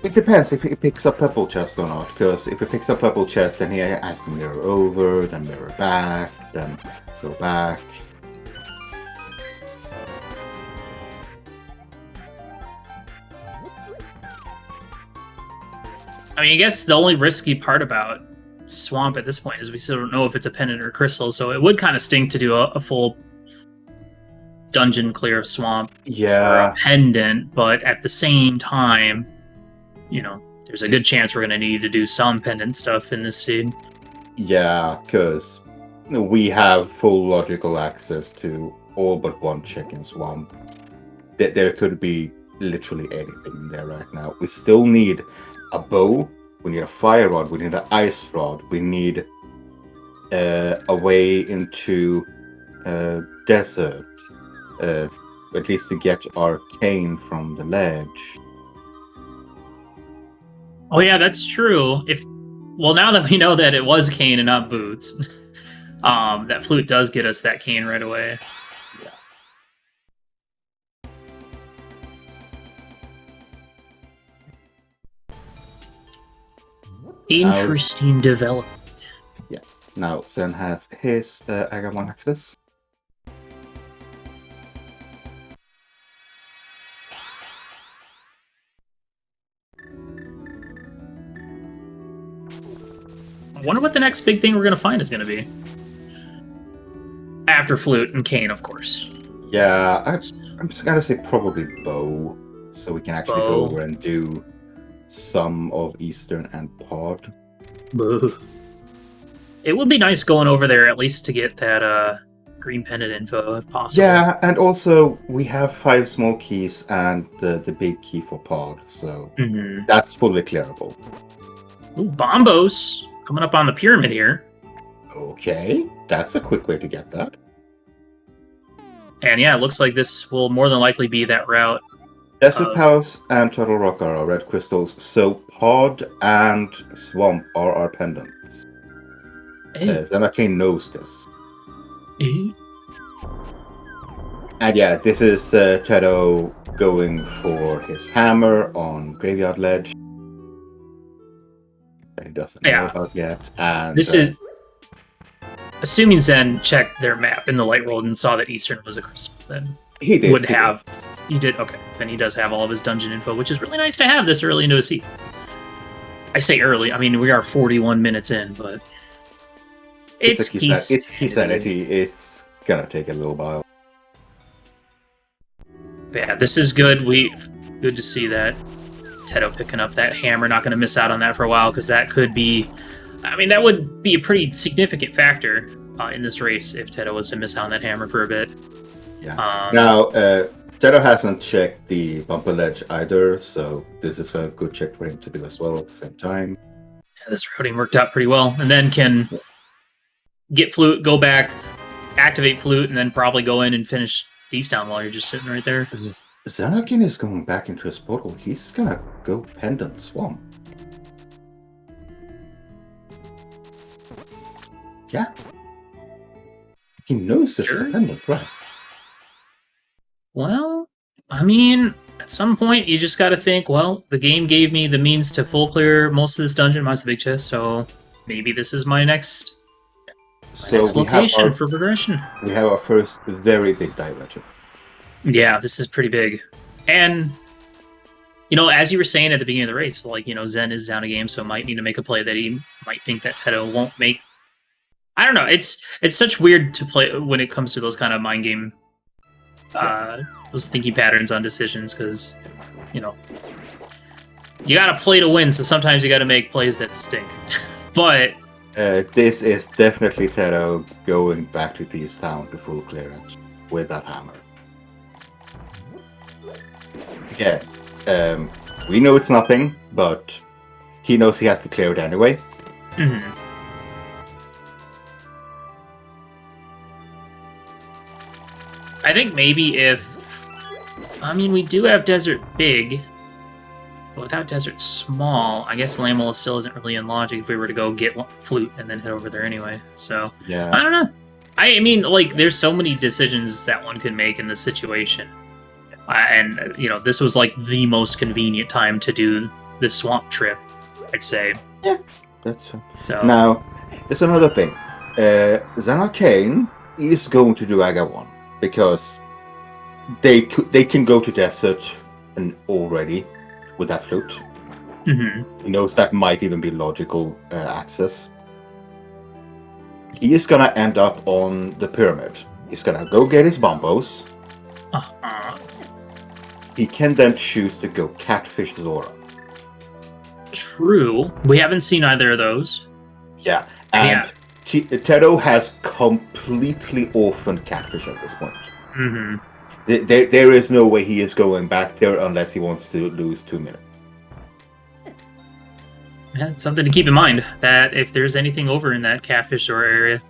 It depends if he picks up Purple Chest or not, because if he picks up Purple Chest, then he has to mirror over, then mirror back, then go back. I mean, I guess the only risky part about Swamp at this point is we still don't know if it's a pendant or a crystal, so it would kind of stink to do a full dungeon clear of Swamp for a pendant, but at the same time, there's a good chance we're going to need to do some pendant stuff in this seed. Yeah, because we have full logical access to all but one chicken Swamp. There could be literally anything in there right now. We still need a bow, we need a fire rod, we need an ice rod, we need a way into desert, at least to get arcane from the ledge. Oh yeah, that's true. Well, now that we know that it was cane and not boots, that flute does get us that cane right away. Interesting development. Yeah. Now Zen has his AGA1 access. I wonder what the next big thing we're going to find is going to be. After flute and cane, of course. Yeah, I'm just going to say probably bow, so we can actually go over and do some of Eastern and Pod. Boo. It would be nice going over there at least to get that green pendant info if possible. Yeah, and also we have 5 small keys and the big key for Pod, so that's fully clearable. Ooh, Bombos coming up on the pyramid here. Okay, that's a quick way to get that. And yeah, it looks like this will more than likely be that route. Desert Palace and Turtle Rock are our red crystals, so Pod and Swamp are our pendants. Hey. zenarcane knows this. And yeah, this is Teto going for his hammer on Graveyard Ledge. That he doesn't know about yet. And this is assuming Zen checked their map in the light world and saw that Eastern was a crystal, then he did. He did. Okay, then he does have all of his dungeon info, which is really nice to have this early into a seed. I say early. I mean, we are 41 minutes in, but it's Insanity. It's gonna take a little while. Yeah, this is good. Good to see that Teto picking up that hammer. Not going to miss out on that for a while, because that could be... I mean, that would be a pretty significant factor in this race if Teto was to miss out on that hammer for a bit. Yeah. Now, Teto hasn't checked the bumper ledge either, so this is a good check for him to do as well at the same time. Yeah, this routing worked out pretty well. And then can get flute, go back, activate flute, and then probably go in and finish Thieves Town while you're just sitting right there. Zenarcane is going back into his portal. He's gonna go Pendant Swamp. Yeah. He knows it's a pendant, right? Well, I mean, at some point you just gotta think, well, the game gave me the means to full clear most of this dungeon minus the big chest, so maybe this is my next So Next we have location for progression. we have our first very big divergence. Yeah, this is pretty big. And, you know, as you were saying at the beginning of the race, like, you know, Zen is down a game, so might need to make a play that he might think that Teto won't make. I don't know. It's such weird to play when it comes to those kind of mind game, those thinking patterns on decisions, because, you know, you got to play to win, so sometimes you got to make plays that stink. But this is definitely Teto going back to this town to full clearance with that hammer. Yeah, we know it's nothing, but he knows he has to clear it anyway. Mm-hmm. I think maybe we do have Desert Big, but without Desert Small, I guess Lamola still isn't really in logic if we were to go get Flute and then head over there anyway. So, yeah. I don't know. I mean, like, there's so many decisions that one could make in this situation. And, you know, this was, like, the most convenient time to do this swamp trip, I'd say. Yeah, that's fine. So, now, there's another thing. zenarcane is going to do Aga 1, because they can go to Desert and already with that Flute. Mm-hmm. He knows that might even be logical access. He is going to end up on the pyramid. He's going to go get his bombos. Uh-huh. He can then choose to go catfish Zora. True. We haven't seen either of those. Yeah, and Teto has completely orphaned catfish at this point. Mm-hmm. There is no way he is going back there unless he wants to lose 2 minutes. Yeah, something to keep in mind, that if there's anything over in that catfish Zora area,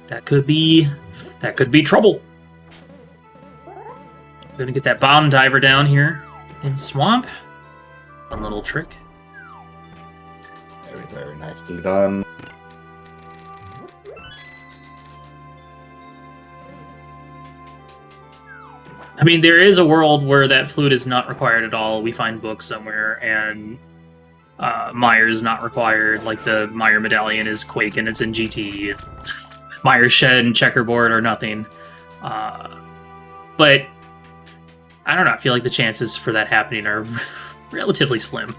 that could be trouble. I'm gonna get that bomb diver down here in Swamp. Fun little trick. Very, very nicely done. I mean, there is a world where that flute is not required at all. We find books somewhere, and Meyer is not required. Like, the Meyer medallion is Quake, and it's in GT. Meyer's shed and checkerboard or nothing. But I don't know. I feel like the chances for that happening are relatively slim.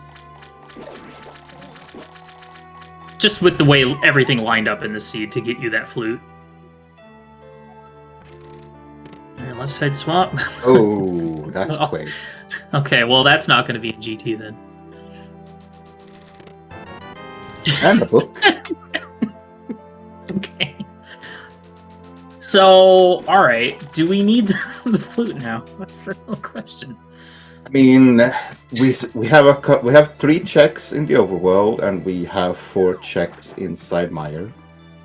Just with the way everything lined up in the seed to get you that flute. Left side swamp. Oh, that's Quake. Okay, well, that's not going to be in GT then. And the book. Okay. So, alright. Do we need the flute now? That's the real question. I mean, we have 3 checks in the overworld, and we have 4 checks inside Meyer.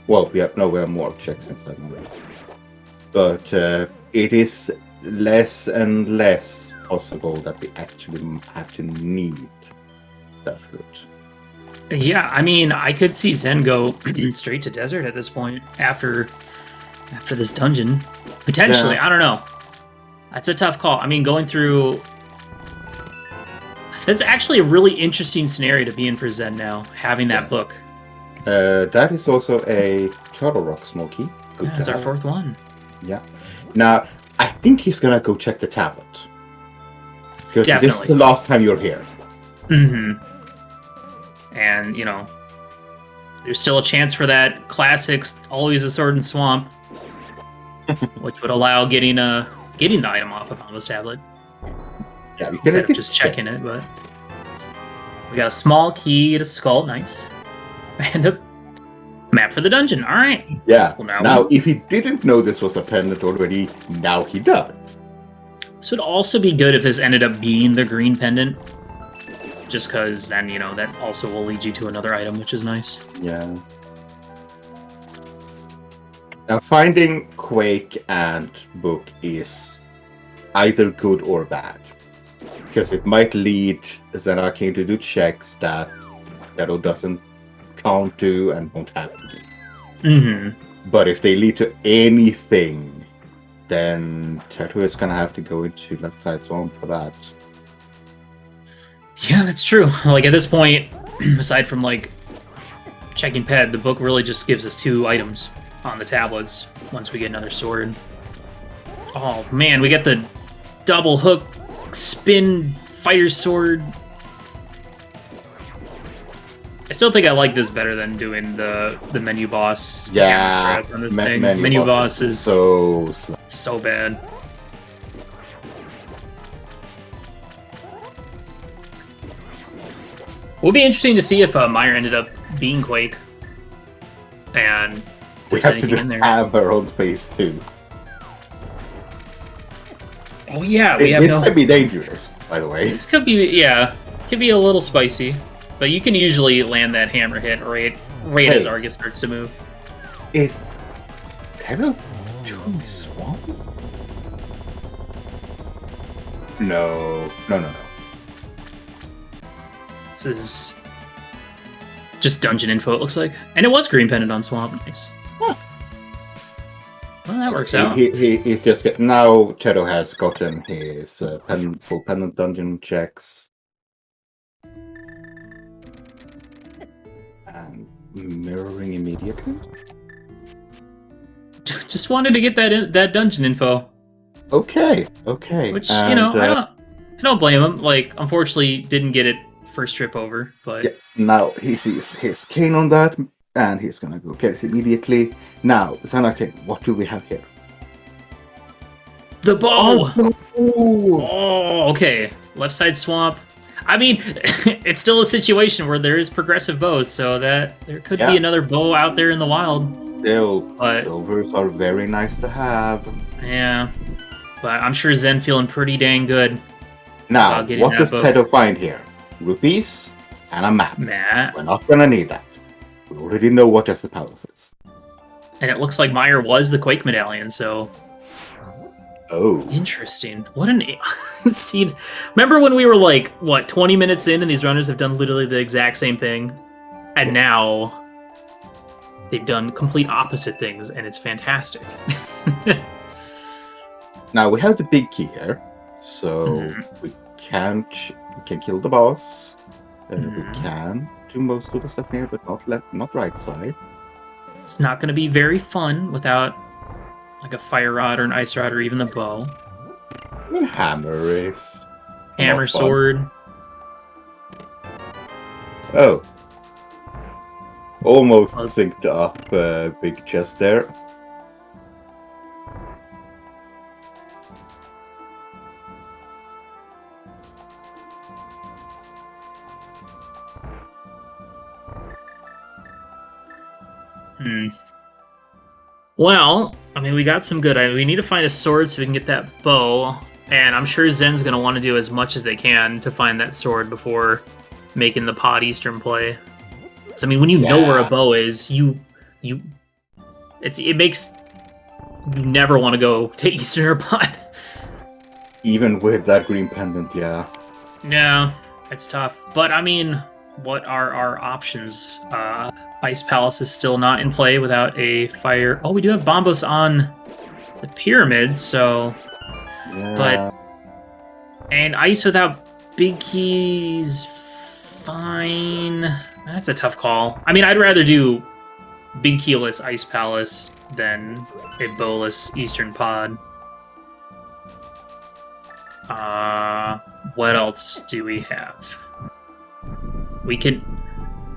Well, we have more checks inside Meyer. But it is less and less possible that we actually have to need that flute. Yeah, I mean, I could see Zen go straight to Desert at this point after this dungeon. Potentially, yeah. I don't know. That's a tough call. I mean, going through... That's actually a really interesting scenario to be in for Zen now, having that book. That is also a Turtle Rock Smoky. Yeah, that's our 4th one. Yeah. Now, I think he's gonna go check the tablet. Because this is the last time you're here. Mm-hmm. And, you know, there's still a chance for that classics, always a sword and swamp, which would allow getting the item off of Mama's tablet. Yeah, we instead of just checking it, but we got a small key to Skull, nice. And a map for the dungeon, alright. Yeah, well, now if he didn't know this was a pendant already, now he does. This would also be good if this ended up being the green pendant. Just because then, you know, that also will lead you to another item, which is nice. Yeah. Now, finding Quake and Book is either good or bad. Because it might lead zenarcane to do checks that Teto doesn't count to and won't have to do. Mm-hmm. But if they lead to anything, then Teto is going to have to go into left side swamp for that. Yeah, that's true. Like, at this point, aside from, like, checking pad, the book really just gives us 2 items on the tablets once we get another sword. Oh man, we get the double hook spin fighter sword. I still think I like this better than doing the menu boss. Yeah, on this thing. Menu boss is so bad. It would be interesting to see if Meyer ended up being Quake, and there's anything in there. Have our own phase 2. Oh yeah, this could be dangerous, by the way. This could be could be a little spicy, but you can usually land that hammer hit right as Argus starts to move. Is Teto doing swamp? No. This is just dungeon info, it looks like. And it was green pendant on swamp. Nice. Huh. Well, that works out. He's just now Teto has gotten his full pendant dungeon checks. And mirroring immediately. Just wanted to get that dungeon info. Okay. Which, I don't blame him. Like, unfortunately, didn't get it first trip over, but... Yeah, now he sees his cane on that, and he's gonna go get it immediately. Now, zenarcane, what do we have here? The bow! Oh, okay. Left side swamp. I mean, it's still a situation where there is progressive bows, so that there could be another bow out there in the wild. Still, silvers are very nice to have. Yeah, but I'm sure Zen feeling pretty dang good. Now, what does Teto find here? Rupees and a map. We're not gonna need that. We already know what Jesse Palace is. And it looks like Meyer was the Quake medallion, so... Oh. Interesting. What an scene. Remember when we were like, what, 20 minutes in and these runners have done literally the exact same thing? And now they've done complete opposite things, and it's fantastic. Now, we have the big key here, so we can kill the boss. We can do most of the stuff here, but not right side. It's not going to be very fun without like a fire rod or an ice rod or even the bow. Hammer is... Hammer, sword. Oh. Almost synced up big chest there. Well, I mean, we got some good. We need to find a sword so we can get that bow. And I'm sure Zen's going to want to do as much as they can to find that sword before making the pod Eastern play. So, I mean, when you know where a bow is, it makes you never want to go to Eastern or pod. Even with that green pendant, yeah. Yeah, it's tough. But, I mean, what are our options? Ice Palace is still not in play without a fire. Oh, we do have Bombos on the pyramid, so... Yeah. But... And ice without big keys... Fine. That's a tough call. I mean, I'd rather do big keyless Ice Palace than a bowless Eastern pod. What else do we have? We could...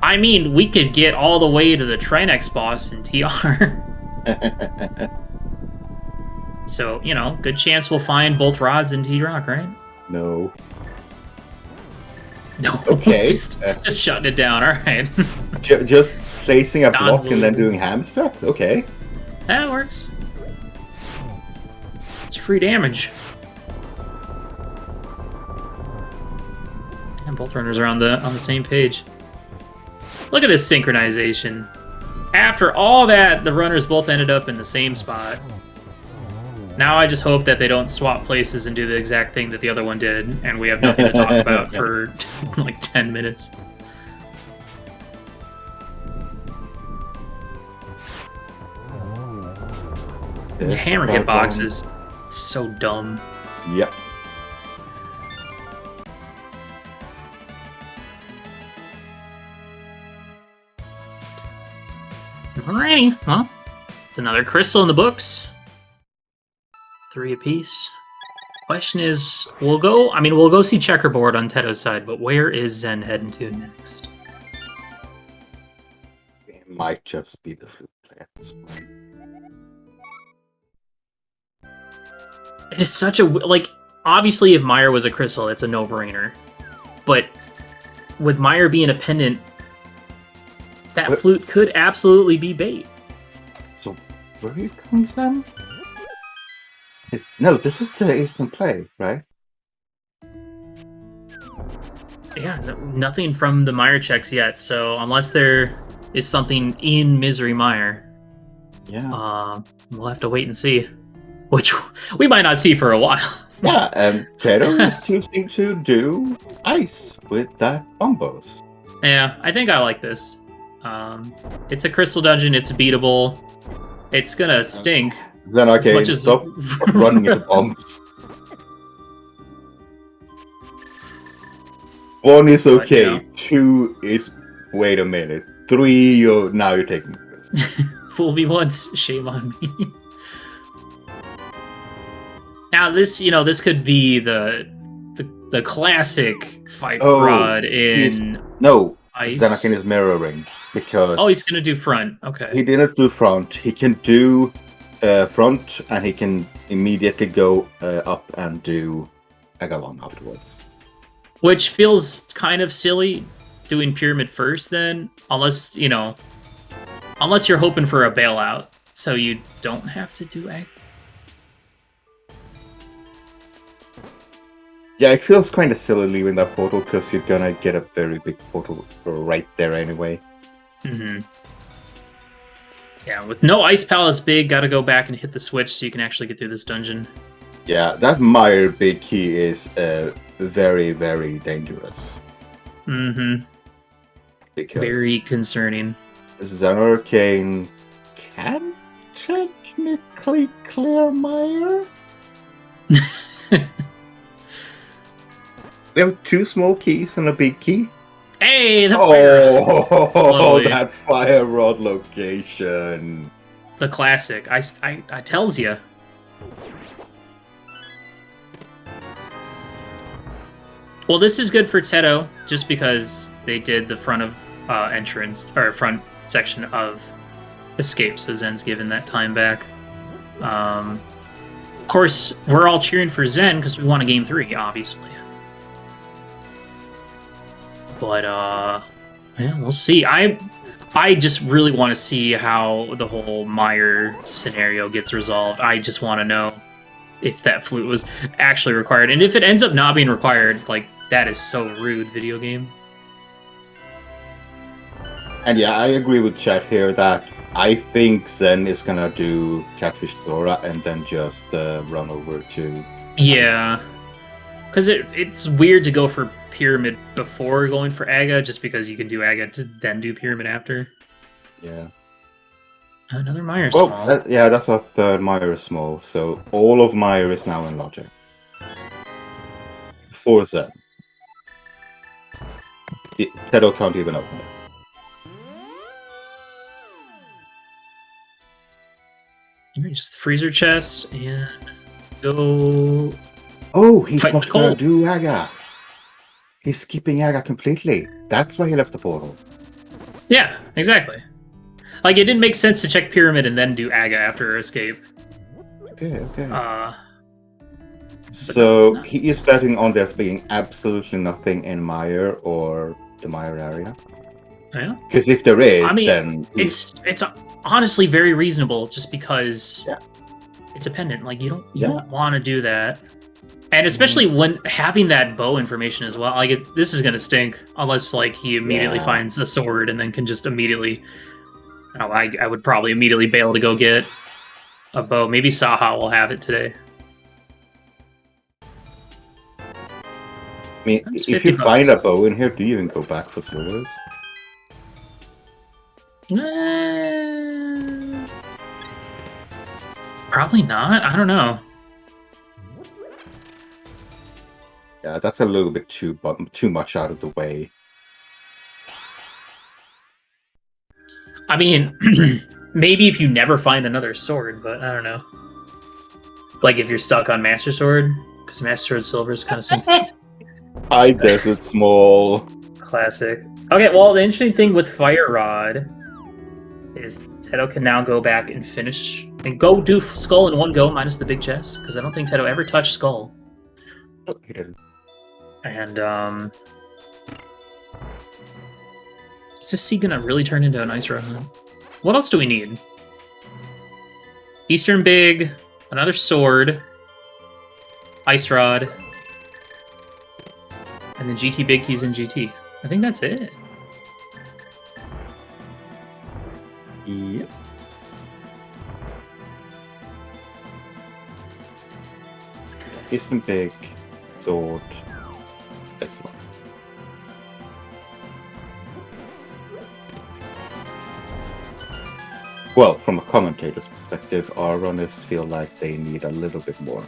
I mean, we could get all the way to the Trinex boss in TR. So, you know, good chance we'll find both rods in T-Rock, right? No. No. Okay. just shutting it down, alright. Just placing a block and then doing hamstrats? Okay. That works. It's free damage. And both runners are on the same page. Look at this synchronization. After all that, the runners both ended up in the same spot. Now I just hope that they don't swap places and do the exact thing that the other one did, and we have nothing to talk about for like 10 minutes. The hammer hitbox is so dumb. Yep. Alrighty, well, it's another crystal in the books. 3 apiece. Question is, we'll go see checkerboard on Teto's side, but where is Zen heading to next? It might just be the flute play at this point. It is such a, like, obviously if Meyer was a crystal, it's a no-brainer. But with Meyer being a pendant, that flute could absolutely be bait. So, where it comes from? No, this is the instant play, right? Yeah, nothing from the Meyer checks yet, so unless there is something in Misery Meyer, we'll have to wait and see. Which we might not see for a while. Yeah, and Teto is choosing to do ice with that bombos. Yeah, I think I like this. It's a crystal dungeon, it's beatable. It's gonna stink. Zenarcane, stop running into bombs. 1 is okay, 2 is... Wait a minute. 3, now you're taking this. Fool me once, shame on me. Now this, this could be the classic fight rod in ice. Zenarcane is mirroring because... Oh, he's gonna do front. Okay. He didn't do front. He can do front, and he can immediately go up and do Agalon afterwards. Which feels kind of silly, doing pyramid first then, unless you're hoping for a bailout, so you don't have to do egg. Yeah, it feels kind of silly leaving that portal because you're gonna get a very big portal right there anyway. Mm-hmm. Yeah, with no Ice Palace big, gotta go back and hit the switch so you can actually get through this dungeon. Yeah, that Meyer big key is very, very dangerous. Mm-hmm. Because very concerning. Zenarcane can technically clear Meyer. We have 2 small keys and a big key. Hey, the fire that fire rod location. The classic. I tells you. Well, this is good for Teto, just because they did the front of entrance, or front section of escape, so Zen's given that time back. Of course, we're all cheering for Zen, because we want a game 3, obviously. But, yeah, we'll see. I just really want to see how the whole Meyer scenario gets resolved. I just want to know if that flute was actually required. And if it ends up not being required, like, that is so rude, video game. And yeah, I agree with Chat here that I think Zen is gonna do Catfish Zora and then just run over to... Yeah. Because it's weird to go for Pyramid before going for Aga, just because you can do Aga to then do Pyramid after. Yeah. Another Meyer small. That's a third Meyer small, so all of Meyer is now in logic. For Zen. Teto can't even open it. Just the freezer chest and go. Oh, he's not gonna do Aga. He's skipping Aga completely. That's why he left the portal. Yeah, exactly. Like, it didn't make sense to check Pyramid and then do Aga after escape. Okay. So no. He is betting on there being absolutely nothing in Meyer or the Meyer area. Yeah. Because if there is, then it's honestly very reasonable, just because it's a pendant. Like, you don't want to do that, and especially when having that bow information as well. Like, this is gonna stink unless like he immediately finds a sword and then can just immediately. I would probably immediately bail to go get a bow. Maybe Saha will have it today. I mean, if you find a bow in here, do you even go back for silvers? Probably not. I don't know. Yeah, that's a little bit too much out of the way. I mean, maybe if you never find another sword, but I don't know. Like if you're stuck on Master Sword, because Master Sword Silver is kind of same. I Desert Small. Classic. Okay, well, the interesting thing with Fire Rod is Teto can now go back and finish and go do Skull in one go minus the big chest, because I don't think Teto ever touched Skull. Okay. And is this sea gonna really turn into an ice rod? What else do we need? Eastern Big, another sword, ice rod, and then GT Big Keys and GT. I think that's it. Yep. Eastern Big, sword, this one. Well, from a commentator's perspective, our runners feel like they need a little bit more.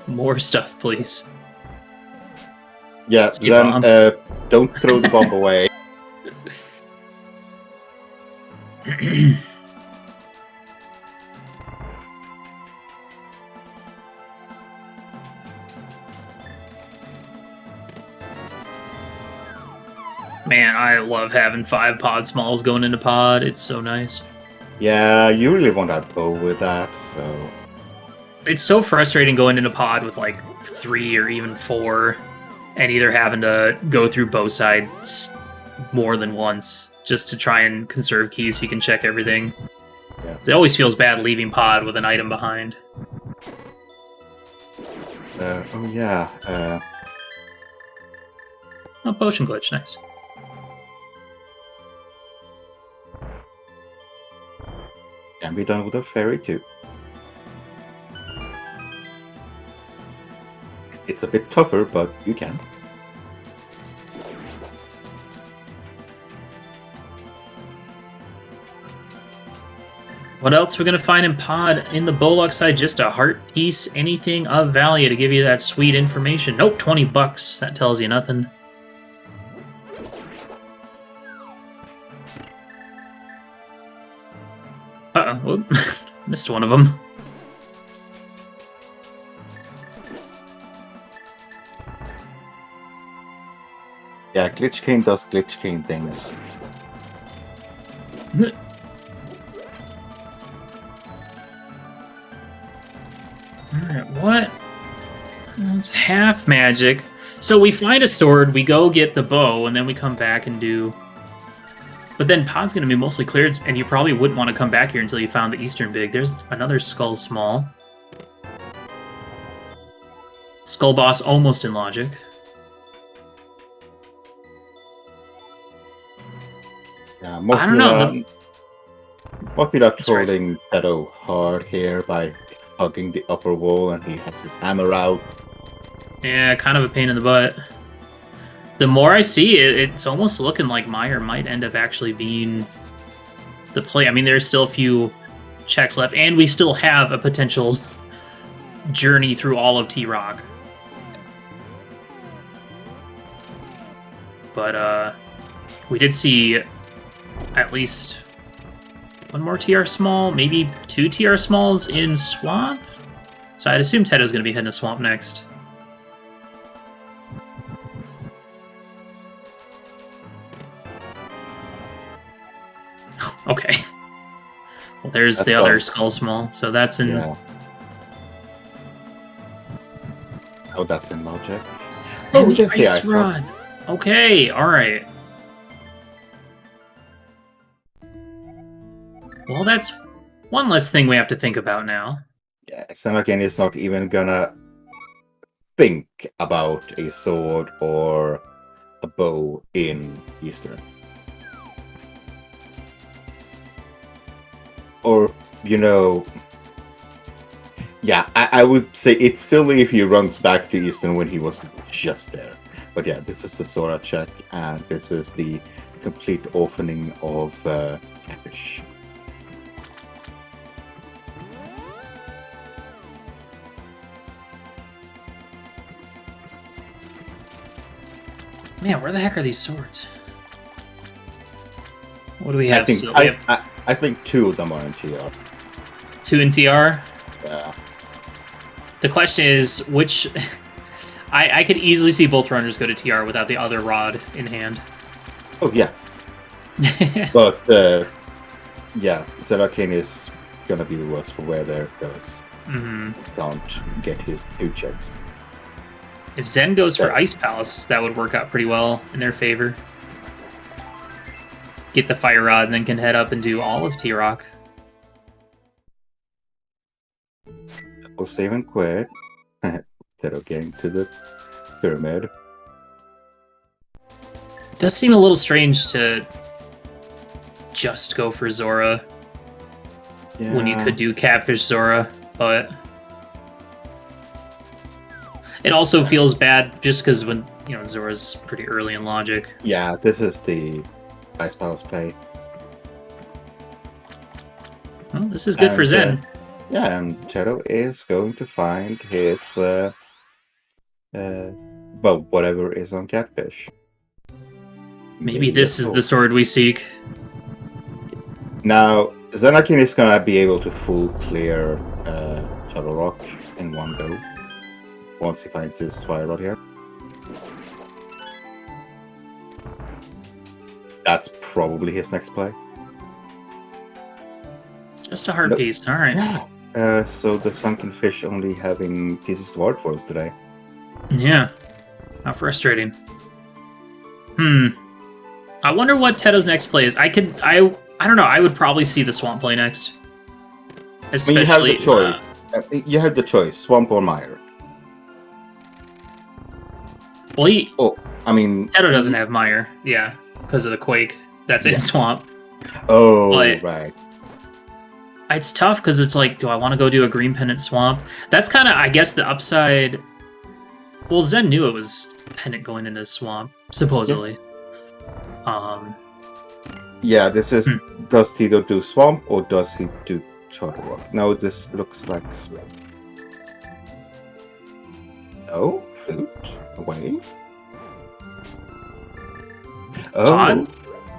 More stuff, please. Yeah, Skip then bomb. don't throw the bomb away. Man, I love having 5 pod smalls going into pod. It's so nice. Yeah, you really want to go with that, so... It's so frustrating going into pod with like 3 or even 4 and either having to go through both sides more than once just to try and conserve keys so you can check everything. Yeah. It always feels bad leaving pod with an item behind. Oh yeah, Oh, potion glitch, nice. can be done with a fairy too. It's a bit tougher, but you can. What else we're gonna find in pod in the Bollock side? Just a heart piece, anything of value to give you that sweet information. Nope, $20. That tells you nothing. Uh-oh, missed one of them. Yeah, Glitch Cane does Glitch Cane things. Alright, what? It's half magic. So we find a sword, we go get the bow, and then we come back and do... But then pod's going to be mostly cleared, and you probably wouldn't want to come back here until you found the Eastern Big. There's another Skull Small. Skull Boss almost in logic. Yeah, I don't know. Mokila trolling Teto hard here by hugging the upper wall, and he has his hammer out. Yeah, kind of a pain in the butt. The more I see it, it's almost looking like Meyer might end up actually being the play. I mean, there's still a few checks left, and we still have a potential journey through all of T-Rock. But we did see at least one more TR small, maybe 2 TR smalls in Swamp. So I'd assume Teto's going to be heading to Swamp next. Okay. Well, there's the other Skull Small, so that's in... Yeah. Oh, that's in logic. Oh, the Ice Rod! Okay, alright. Well, that's one less thing we have to think about now. Yeah, Zenarcane is not even gonna think about a sword or a bow in Eastern. Or, you know... Yeah, I would say it's silly if he runs back to Eastern when he was just there. But yeah, this is the Sora check, and this is the complete opening of Capish. Man, where the heck are these swords? What do we have still? We have I think 2 of them are in TR. 2 in TR? Yeah. The question is, which... I could easily see both runners go to TR without the other rod in hand. Oh, yeah. But, yeah, zenarcane is gonna be the worst for where there goes. Can't get his 2 checks. If Zen goes for Ice Palace, that would work out pretty well in their favor. Get the Fire Rod and then can head up and do all of T-Rock. We'll save and quit. Teto getting to the pyramid. It does seem a little strange to just go for Zora when you could do Catfish Zora, but it also feels bad just because when Zora's pretty early in logic. Yeah, this is the Ice Palace play. Well, this is good for Zen. Yeah, and Teto is going to find his well, whatever is on Catfish. Maybe this is the sword we seek. Now, zenarcane is gonna be able to full clear Shadow Rock in one go once he finds his Fire Rod here. That's probably his next play. Just a hard piece, alright. Yeah. So the Sunken Fish only having pieces of art for us today. Yeah. How frustrating. I wonder what Teto's next play is. I don't know, I would probably see the Swamp play next. Especially, you have the choice. You have the choice, Swamp or Mire. Well, Teto doesn't have Mire, yeah, because of the Quake that's in Swamp. Oh, but right. It's tough because it's like, do I want to go do a Green Pendant Swamp? That's kind of, I guess, the upside. Well, Zen knew it was Pendant going into Swamp, supposedly. Yeah, this is, does Teto do Swamp or does he do Shadow Rock? No, this looks like Swamp. No, Flute, away. Oh,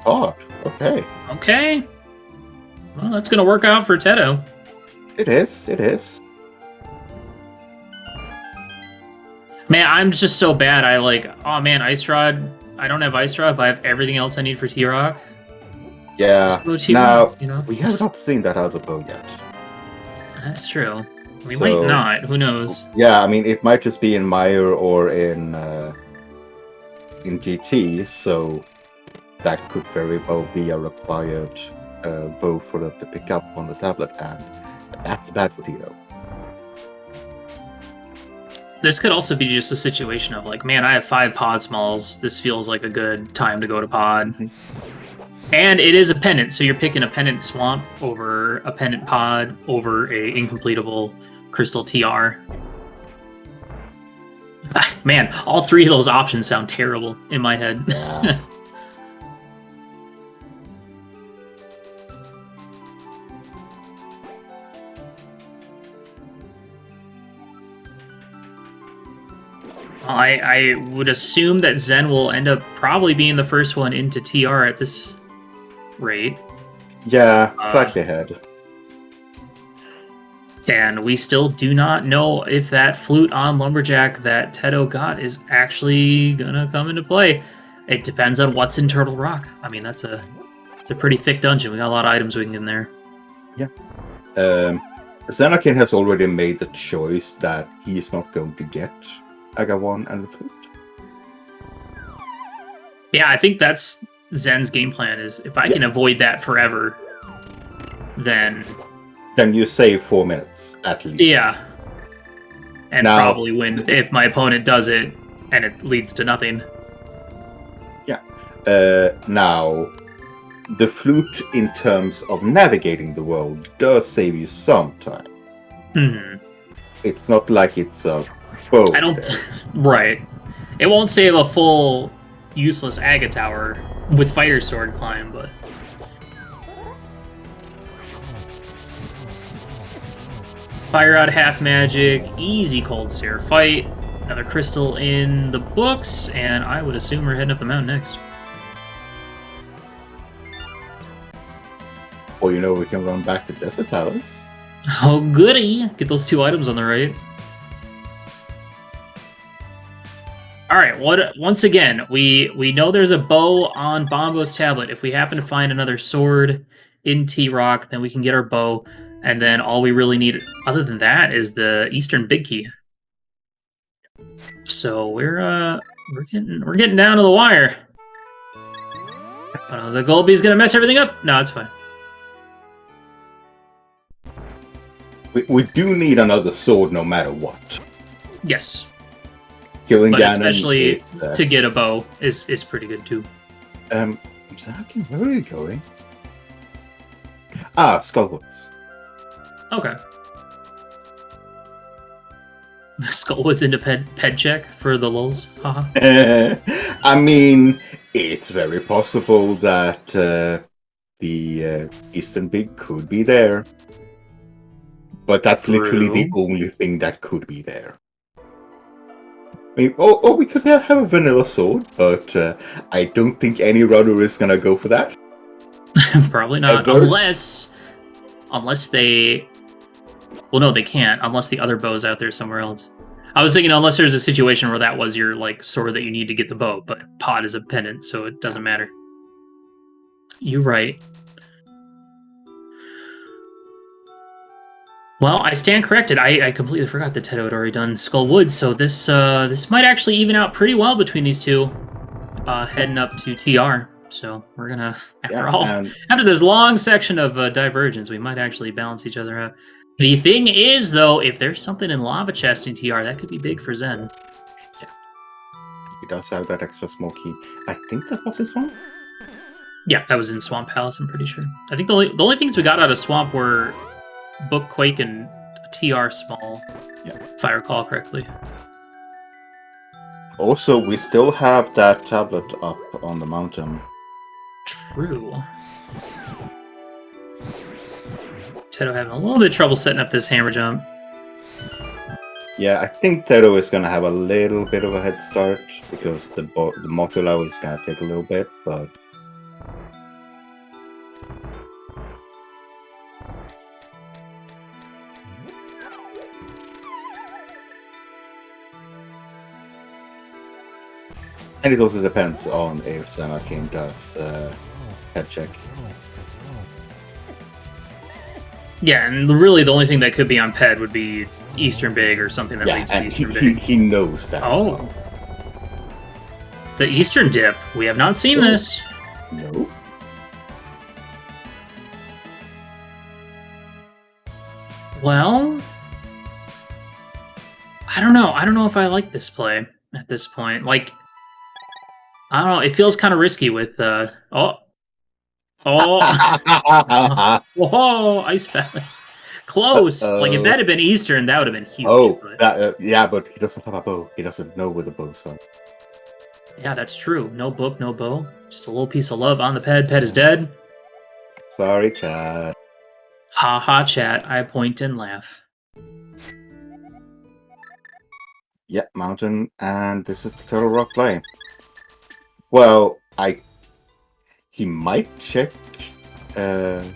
Pod, okay. Okay. Well, that's going to work out for Teto. It is. Man, I'm just so bad. Oh man, Ice Rod. I don't have Ice Rod, but I have everything else I need for T-Rock. Yeah. Now, we have not seen that other bow yet. That's true. We might not. Who knows? Yeah, I mean, it might just be in Mire or in GT, so that could very well be a required bow for them to pick up on the tablet, and that's bad for Teto. This could also be just a situation of like, man, I have 5 pod smalls. This feels like a good time to go to pod. And it is a pendant, so you're picking a pendant swamp over a pendant pod over a incompletable crystal TR. Man, all 3 of those options sound terrible in my head. Yeah. I would assume that Zen will end up probably being the first one into TR at this rate. Yeah, slightly ahead. And we still do not know if that flute on Lumberjack that Teto got is actually gonna come into play. It depends on what's in Turtle Rock. I mean, it's a pretty thick dungeon. We got a lot of items we can get in there. Yeah. zenarcane has already made the choice that he is not going to get Aga 1 and the flute. Yeah, I think that's Zen's game plan is if I can avoid that forever, then you save 4 minutes at least. Yeah. And probably win if my opponent does it and it leads to nothing. Yeah. Now, the flute in terms of navigating the world does save you some time. Mm-hmm. It's not like it's a bow. Right. It won't save a full useless Aga Tower with Fighter Sword climb, but Fire Rod, half magic, easy Cold Stare fight, another crystal in the books, and I would assume we're heading up the mountain next. Or, you know, we can run back to Desert Palace. Oh, goody! Get those 2 items on the right. All right. Once again, we know there's a bow on Bombo's tablet. If we happen to find another sword in T-Rock, then we can get our bow. And then all we really need, other than that, is the Eastern Big Key. So we're getting down to the wire. The Golby's gonna mess everything up. No, it's fine. We do need another sword no matter what. Yes. Killing but Ganon especially is, to get a bow is pretty good too. Zenarcane, where are you going? Ah, Skullwoods. Okay. Skullwood's into ped check for the lulz. Haha. I mean, it's very possible that the Eastern Big could be there. But that's literally the only thing that could be there. I mean, or we could have a vanilla sword, but I don't think any runner is gonna go for that. Probably not, Ever. unless they. Well, no, they can't unless the other bow's out there somewhere else. I was thinking unless there's a situation where that was your like sword that you need to get the bow, but pot is a pendant, so it doesn't matter. You're right. Well, I stand corrected. I completely forgot that Teto had already done Skullwood, so this might actually even out pretty well between these two, heading up to TR. So we're gonna, after this long section of Divergence, we might actually balance each other out. The thing is, though, if there's something in Lava Chest in TR, that could be big for Zen. Yeah, he does have that extra small key. I think that was his one. Yeah, that was in Swamp Palace. I'm pretty sure. I think the only things we got out of Swamp were Book, Quake, and TR Small, if I recall correctly. Also, we still have that tablet up on the mountain. True. Teto having a little bit of trouble setting up this hammer jump. Yeah, I think Teto is going to have a little bit of a head start because the Motulau is going to take a little bit, but... And it also depends on if Zenarcane does head check. Yeah, and really the only thing that could be on Ped would be Eastern Big or something that leads to Eastern Big. He knows that. Oh. The Eastern Dip. We have not seen this. No. Well, I don't know. I don't know if I like this play at this point. Like, I don't know. It feels kind of risky with whoa, Ice Palace. Close. Like if that had been Eastern, that would have been huge. Oh, but... yeah, but he doesn't have a bow. He doesn't know where the bow's on. Yeah, that's true. No book, no bow. Just a little piece of love on the Ped. Ped is dead. Sorry, chat. Ha ha, chat. I point and laugh. Yep, mountain, and this is the Total Rock play. Well, he might check the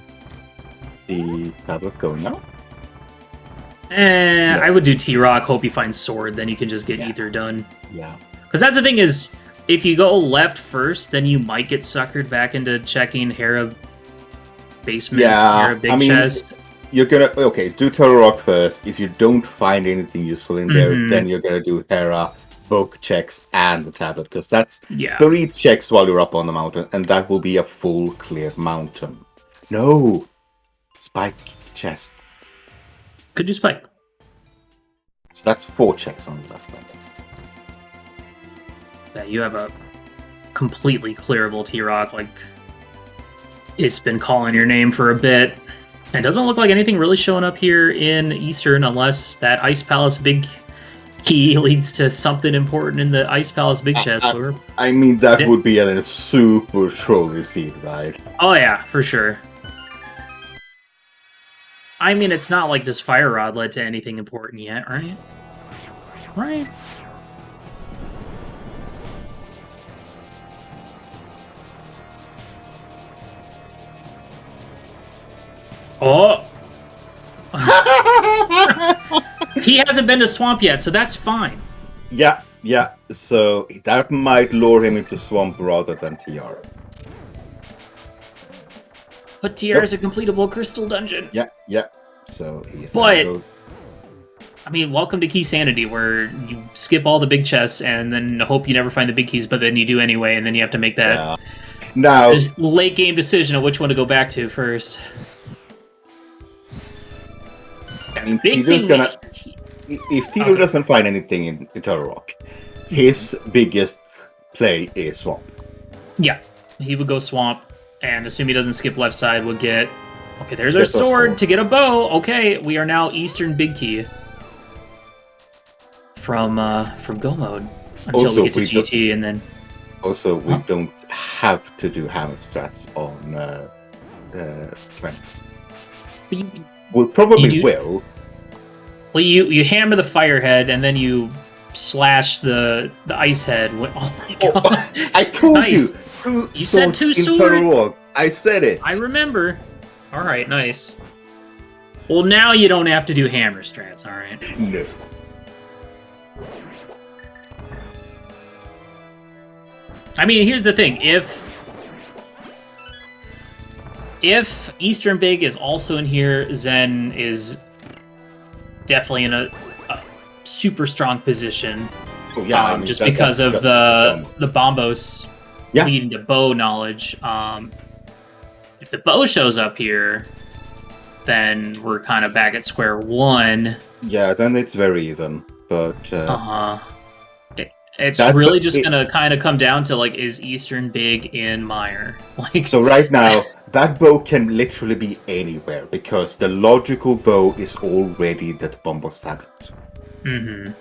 tablet going out. No. I would do T-Rock, hope you find Sword, then you can just get either done. Yeah. Because that's the thing is, if you go left first, then you might get suckered back into checking Hera basement, Hera big chest. You're gonna, do Total Rock first. If you don't find anything useful in there, then you're gonna do Hera, book checks, and the tablet, because that's 3 checks while you're up on the mountain, and that will be a full cleared mountain. No! Spike chest. Could do Spike. So that's 4 checks on the left side. Yeah, you have a completely clearable T-Rock, like, it's been calling your name for a bit. It doesn't look like anything really showing up here in Eastern unless that Ice Palace big key leads to something important in the Ice Palace big chest. I mean, that would be a super trolley seed, right? Oh yeah, for sure. I mean, it's not like this fire rod led to anything important yet, right? Right. Oh! He hasn't been to Swamp yet, so that's fine. Yeah, yeah. So that might lure him into Swamp rather than TR. But TR is a completable crystal dungeon. Yeah, yeah. So he's But I mean, welcome to Key Sanity, where you skip all the big chests and then hope you never find the big keys, but then you do anyway, and then you have to make that now just late game decision of which one to go back to first. I mean, Big Tito's thing, gonna. If Tito doesn't find anything in Turtle Rock, his biggest play is Swamp. Yeah, he would go Swamp, and assume he doesn't skip left side, would get... Okay, there's our sword to get a bow. Okay, we are now Eastern Big Key from Go Mode until Also, we get to GT, and then... Also, we don't have to do hammer strats on Trent. We probably will. Well, you hammer the fire head, and then you slash the ice head. Oh my god! Oh, I told you. You said two swords. I said it. I remember. All right, nice. Well, now you don't have to do hammer strats. All right. No. I mean, here's the thing: if Eastern Big is also in here, Zen is definitely in a super strong position. Oh, yeah, I mean, just because of the bombos leading to bow knowledge. If the bow shows up here, then we're kind of back at square one. Yeah, then it's very even. But it's really just gonna kind of come down to like, is Eastern Big in Mire? Like, so right now, that bow can literally be anywhere because the logical bow is already that Bombo's tablet. Mm-hmm.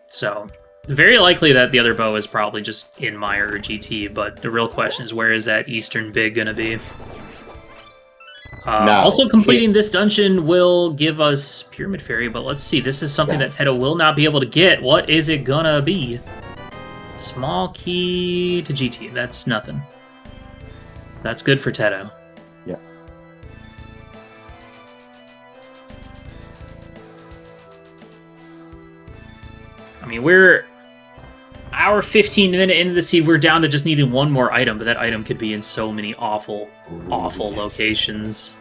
So, very likely that the other bow is probably just in Mire or GT, but the real question is, where is that Eastern Big gonna be? Also, completing this dungeon will give us Pyramid Fairy, but let's see. This is something that Teto will not be able to get. What is it gonna be? Small key to GT. That's nothing. That's good for Teto. Yeah. I mean, we're hour 15 minute into the seed. We're down to just needing one more item, but that item could be in so many awful locations.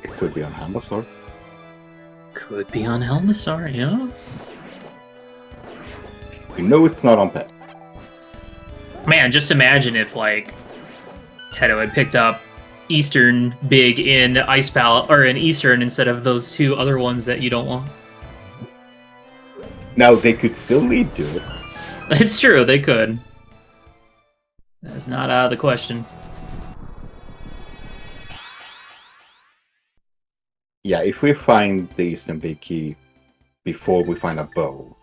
It could be on Helmasaur. Could be on Helmasaur, yeah. We know it's not on Pet. Man, just imagine if, like, Teto had picked up Eastern Big in Ice Pal or in Eastern instead of those two other ones that you don't want. Now, they could still lead to it. It's true, they could. That's not out of the question. Yeah, if we find the Eastern Big Key before we find a bow,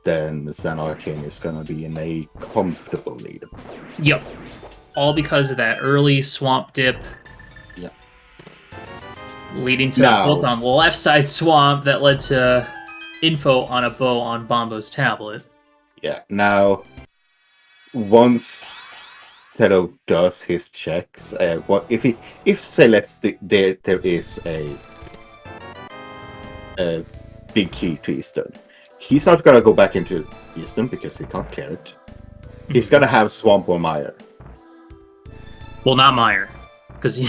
then the zenarcane is going to be in a comfortable lead. Yep. All because of that early swamp dip. Yep. Leading to a book on the left side swamp that led to info on a bow on Bombo's tablet. Yeah, now, once Teto does his checks, if say there is a big key to Eastern, he's not gonna go back into Eastern because he can't clear it. He's gonna have Swamp or Mire. Well, not Mire, because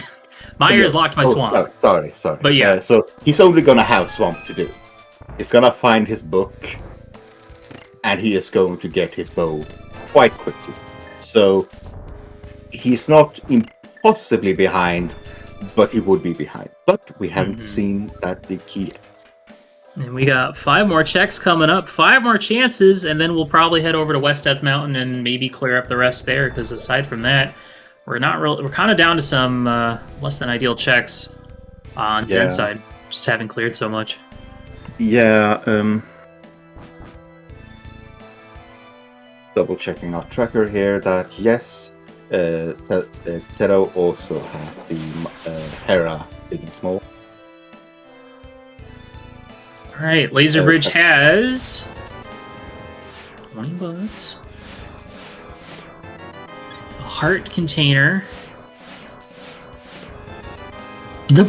Mire is locked by Swamp. Sorry. But yeah, so he's only gonna have Swamp to do. He's gonna find his book, and he is going to get his bow quite quickly. So he's not impossibly behind, but he would be behind. But we haven't seen that big key yet. And we got 5 more checks coming up, 5 more chances, and then we'll probably head over to West Death Mountain and maybe clear up the rest there. Because aside from that, we're kind of down to some less than ideal checks on Zen's side. Just haven't cleared so much. Yeah. Double checking our tracker here that yes, Teto also has the Hera big and small. Alright, Laser Bridge has 20 bucks. A heart container. The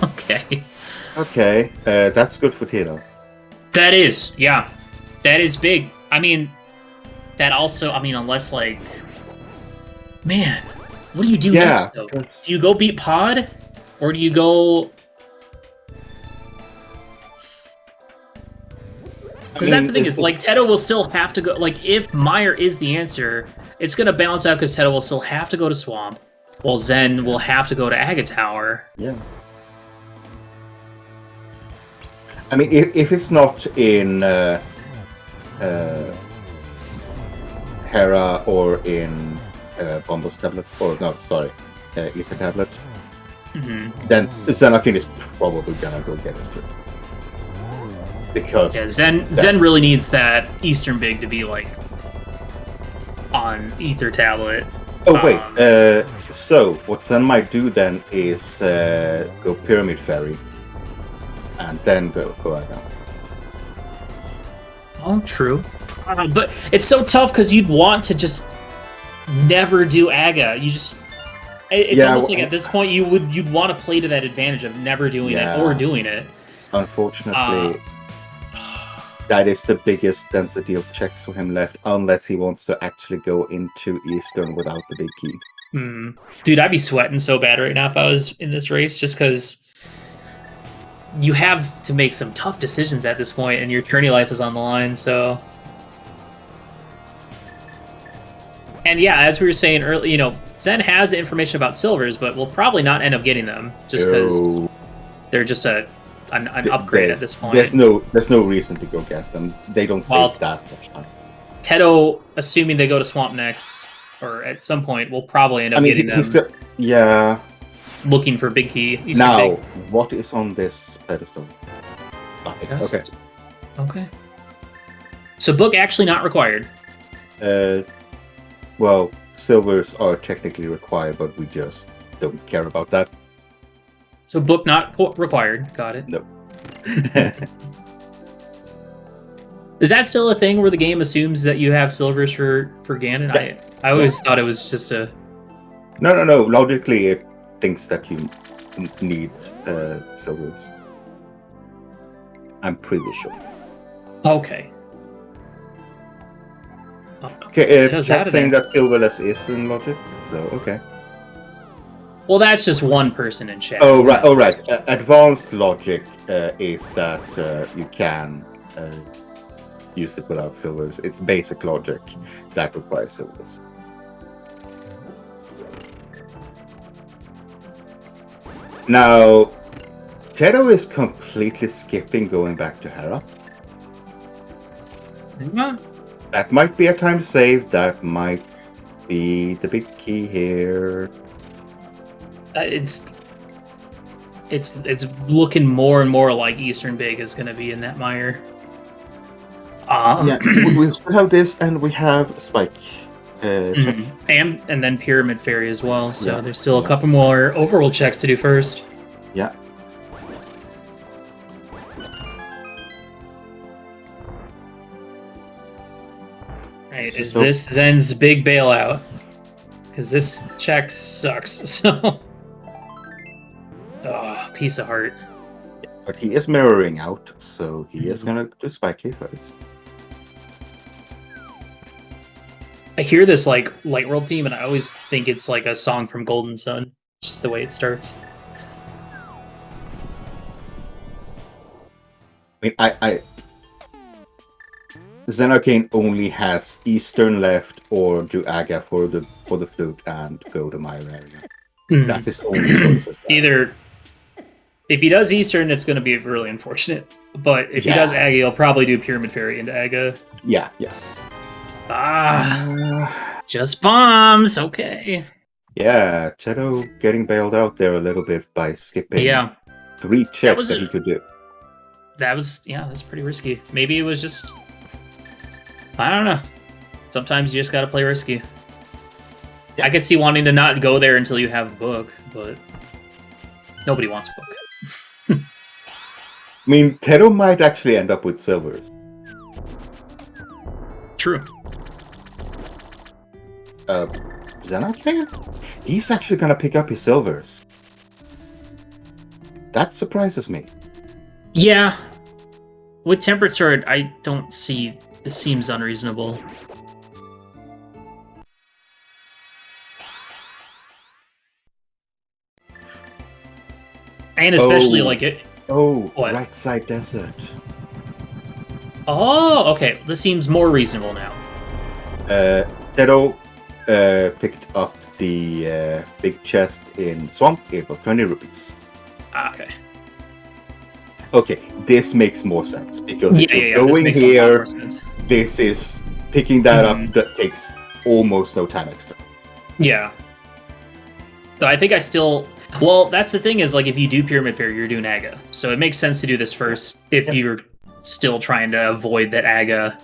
Okay. Okay, that's good for Teto. That is, yeah. That is big. I mean, that also, I mean, unless, like... Man, what do you do next, though? Because... Do you go beat Pod? Or do you go... Because that's the thing is, like, Teto will still have to go... Like, if Meyer is the answer, it's going to balance out because Teto will still have to go to Swamp, while Zen will have to go to Aga Tower. Yeah. I mean, if it's not in Hera or in Bombo's tablet, or no, sorry, Ether tablet, then zenarcane is probably gonna go get us through. Because yeah, Zen really needs that Eastern Big to be like on Ether tablet. Oh wait, so what Zen might do then is go Pyramid Ferry, and then go Aga. Oh, true. But it's so tough because you'd want to just never do Aga. You just it's almost like at this point you'd want to play to that advantage of never doing it or doing it. Unfortunately, that is the biggest density of checks for him left, unless he wants to actually go into Eastern without the big key. Dude, I'd be sweating so bad right now if I was in this race, just because you have to make some tough decisions at this point, and your tourney life is on the line, so... And yeah, as we were saying earlier, you know, Zen has the information about silvers, but we'll probably not end up getting them, just because they're just an upgrade at this point. There's no reason to go get them. They don't save that much time. Teto, assuming they go to Swamp next, or at some point, will probably end up getting them. Looking for big key. Now, what is on this pedestal? Okay. So book actually not required. Well, silvers are technically required, but we just don't care about that. So book not required. Got it. Nope. Is that still a thing where the game assumes that you have silvers for Ganon? Yeah. I always thought it was just a... No. Logically, it thinks that you need silvers. I'm pretty sure. Okay. Okay, chat's saying that silverless is in logic, so okay. Well, that's just one person in chat. Oh, right. Advanced logic is that you can use it without silvers. It's basic logic that requires silvers. Now, Teto is completely skipping going back to Hera. That might be a time to save. That might be the big key here. It's looking more and more like Eastern Big is going to be in that mire. Yeah, we still have this, and we have Spike. Check. And then Pyramid Fairy as well. So there's still a couple more overworld checks to do first. Yeah. Right, is this Zen's big bailout? Because this check sucks, so... Oh, piece of heart. But he is mirroring out, so he is gonna do Spike first. I hear this, like, Light World theme, and I always think it's like a song from Golden Sun. Just the way it starts. I mean, zenarcane only has Eastern left, or do Aga for the flute and go to my area. That's his only choices. Either, if he does Eastern, it's going to be really unfortunate. But if he does Aga, he'll probably do Pyramid Fairy into Aga. Yeah. Just bombs. Okay. Yeah, Teto getting bailed out there a little bit by skipping 3 checks that he could do. That's pretty risky. Maybe it was just... I don't know. Sometimes you just gotta play risky. I could see wanting to not go there until you have a book, but nobody wants a book. I mean, Teto might actually end up with silvers. True. zenarcane? He's actually gonna pick up his silvers. That surprises me. Yeah. With Temperate Sword, I don't see... It seems unreasonable. And especially, like, it... Oh, what? right side desert. Oh, okay. This seems more reasonable now. Teto picked up the big chest in Swamp. It was 20 rupees. Okay. Okay, this makes more sense because if you're This going makes a lot here, more sense. this is picking that up. That takes almost no time extra. Yeah. So I think I still... Well, that's the thing is, like, if you do Pyramid Fair, you're doing Aga. So it makes sense to do this first if you're still trying to avoid that Aga,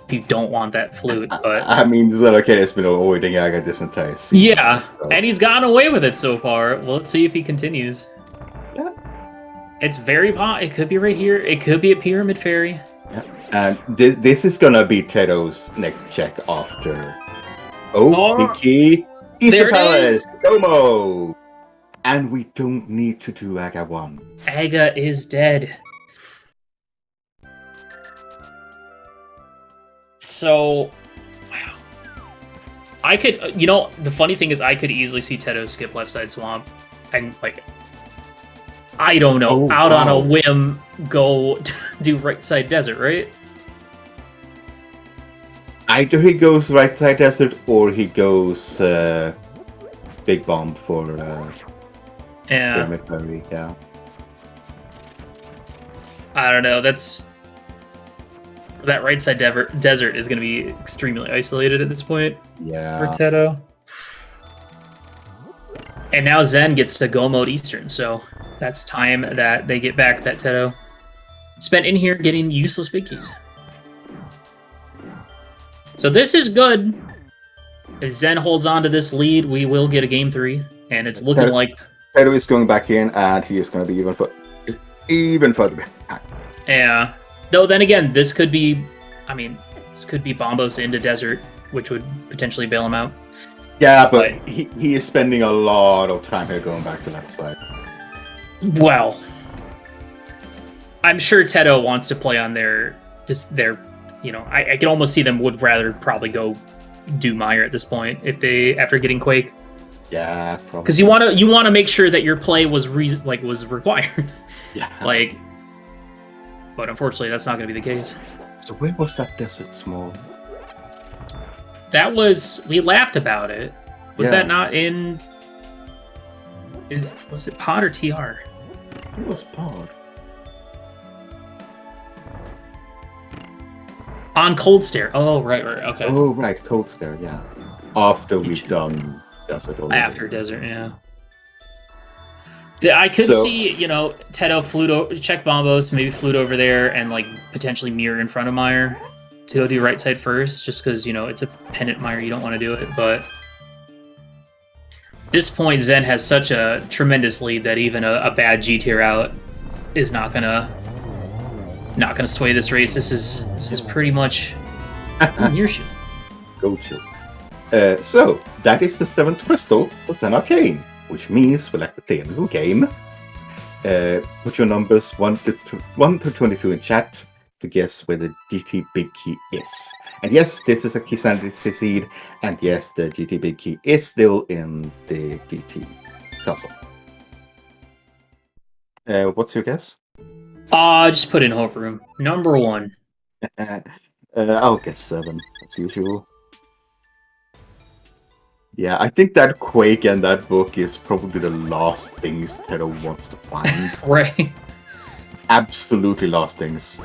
if you don't want that flute. But I mean, zenarcane has been avoiding Aga this entire season. yeah, so. And he's gotten away with it so far. Well, let's see if he continues. Yeah. It's very it could be right here. It could be a Pyramid Fairy. Yeah. And this is gonna be Teto's next check after. Oh, big key. Isa Palace, Como! And we don't need to do Aga 1. Aga is dead. So, I could, you know, the funny thing is I could easily see Teto skip left side swamp and, like, I don't know, on a whim, go do right side desert, right? Either he goes right side desert or he goes big bomb for Pyramid Fairy, yeah. I don't know, that right side desert is going to be extremely isolated at this point. Yeah. For Teto. And now Zen gets to go mode Eastern, so that's time that they get back that Teto spent in here getting useless big keys. So this is good. If Zen holds on to this lead, we will get a game 3, and it's looking like Teto is going back in, and he is going to be even further behind. Yeah. Though then again, this could be, I mean, this could be Bombos into desert, which would potentially bail him out. Yeah, but he is spending a lot of time here going back to left side. Well, I'm sure Teto wants to play on their, you know, I can almost see them would rather probably go do Meyer at this point after getting Quake. Yeah, probably. Because you want to make sure that your play was was required. Yeah. Like, but unfortunately, that's not going to be the case. So where was that desert small? That was, we laughed about it. Was that not in? Was it Pod or TR? It was Pod. On Cold Stare. Oh, right, okay. Oh, right, Cold Stare, yeah. After we've done Desert already. After Desert, yeah. I could see, you know, Teto check Bombos, maybe flute over there, and, like, potentially mirror in front of Meyer to go do right side first, just because, you know, it's a pendant Meyer, you don't want to do it, but at this point, Zen has such a tremendous lead that even a bad G tier out is not gonna sway this race. This is pretty much your shit. Go to. So that is the 7th crystal for zenarcane, which means we'll have to play a little game. Put your numbers 1 to 22 in chat to guess where the GT Big Key is. And yes, this is a key sanity seed, and yes, the GT Big Key is still in the GT castle. What's your guess? Just put in Hope Room. Number 1. I'll guess 7, as usual. Yeah, I think that Quake and that book is probably the last things Teto wants to find. Right. Absolutely last things.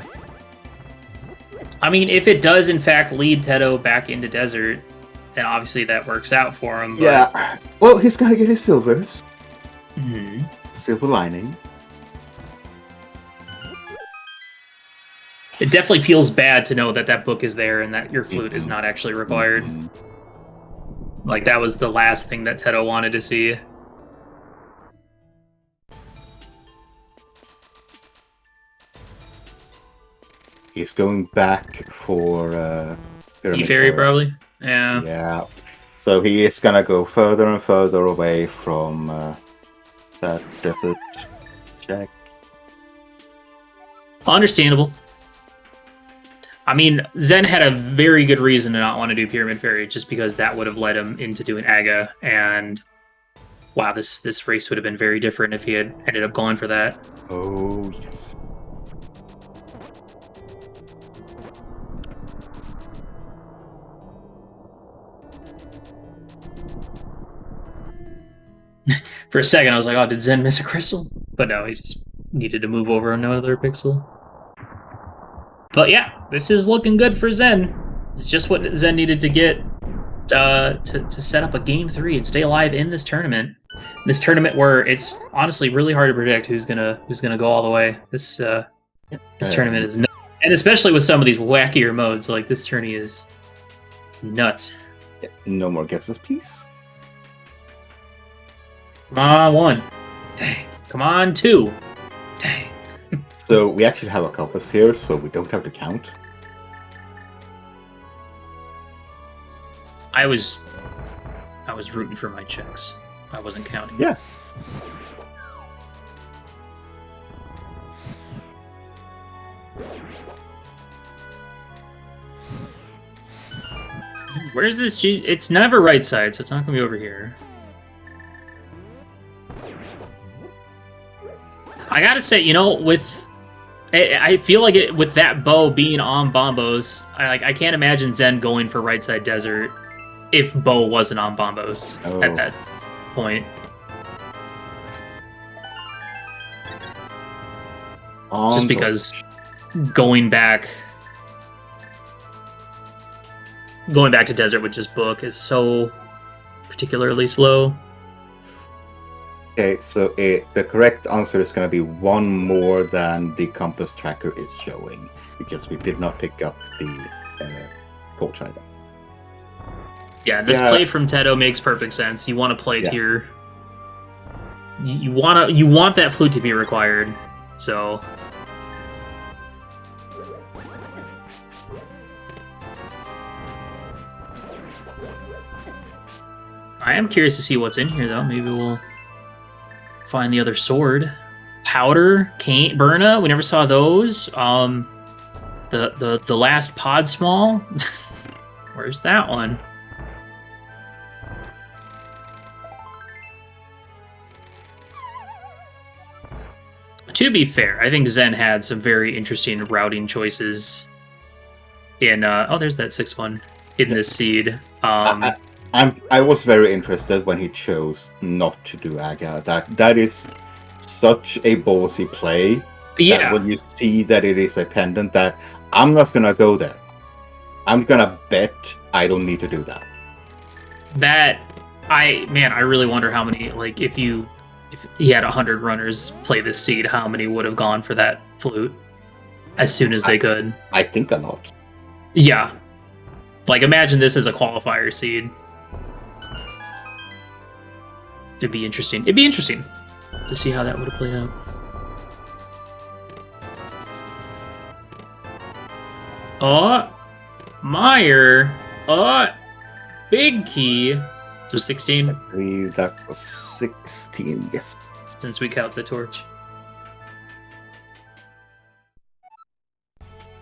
I mean, if it does in fact lead Teto back into desert, then obviously that works out for him. But... Yeah. Well, he's gotta get his silvers. Mm-hmm. Silver lining. It definitely feels bad to know that that book is there and that your flute is not actually required. Like, that was the last thing that Teto wanted to see. He's going back for E-Fairy, probably? Yeah. Yeah. So he is gonna go further and further away from that desert shack. Understandable. I mean, Zen had a very good reason to not want to do Pyramid Fairy, just because that would have led him into doing Aga, and wow, this race would have been very different if he had ended up going for that. Oh, yes. For a second, I was like, oh, did Zen miss a crystal? But no, he just needed to move over another pixel. But yeah, this is looking good for Zen. It's just what Zen needed to get to set up a game 3 and stay alive in this tournament. This tournament where it's honestly really hard to predict who's gonna go all the way. This tournament is nuts. And especially with some of these wackier modes, like this tourney is nuts. Yeah, no more guesses, please. Come on, 1. Dang. Come on, 2. Dang. So we actually have a compass here, so we don't have to count. I was rooting for my checks. I wasn't counting. Yeah. Where's this G? It's never right side, so it's not gonna be over here. I gotta say, you know, I feel like with that bow being on Bombos, I can't imagine Zen going for right side desert if bow wasn't on Bombos at that point. Just because going back to desert with just book is so particularly slow. Okay, so the correct answer is going to be 1 more than the compass tracker is showing, because we did not pick up the torch item. Yeah, this play from Teto makes perfect sense. You want to play tier. You want that flute to be required. So I am curious to see what's in here, though. Maybe we'll find the other sword. Powder, cane, Burna. We never saw those. The last pod small. Where's that one? To be fair, I think Zen had some very interesting routing choices in oh, there's that 6-1 in this seed. I was very interested when he chose not to do Aga. That is such a ballsy play. Yeah. When you see that it is a pendant, that I'm not gonna go there. I'm gonna bet I don't need to do that. I really wonder how many, like, if he had 100 runners play this seed, how many would have gone for that flute as soon as they could? I think a lot. Yeah. Like, imagine this as a qualifier seed. It'd be interesting to see how that would have played out. Oh, Meyer. Oh, big key. So 16. I believe that was 16, yes. Since we count the torch.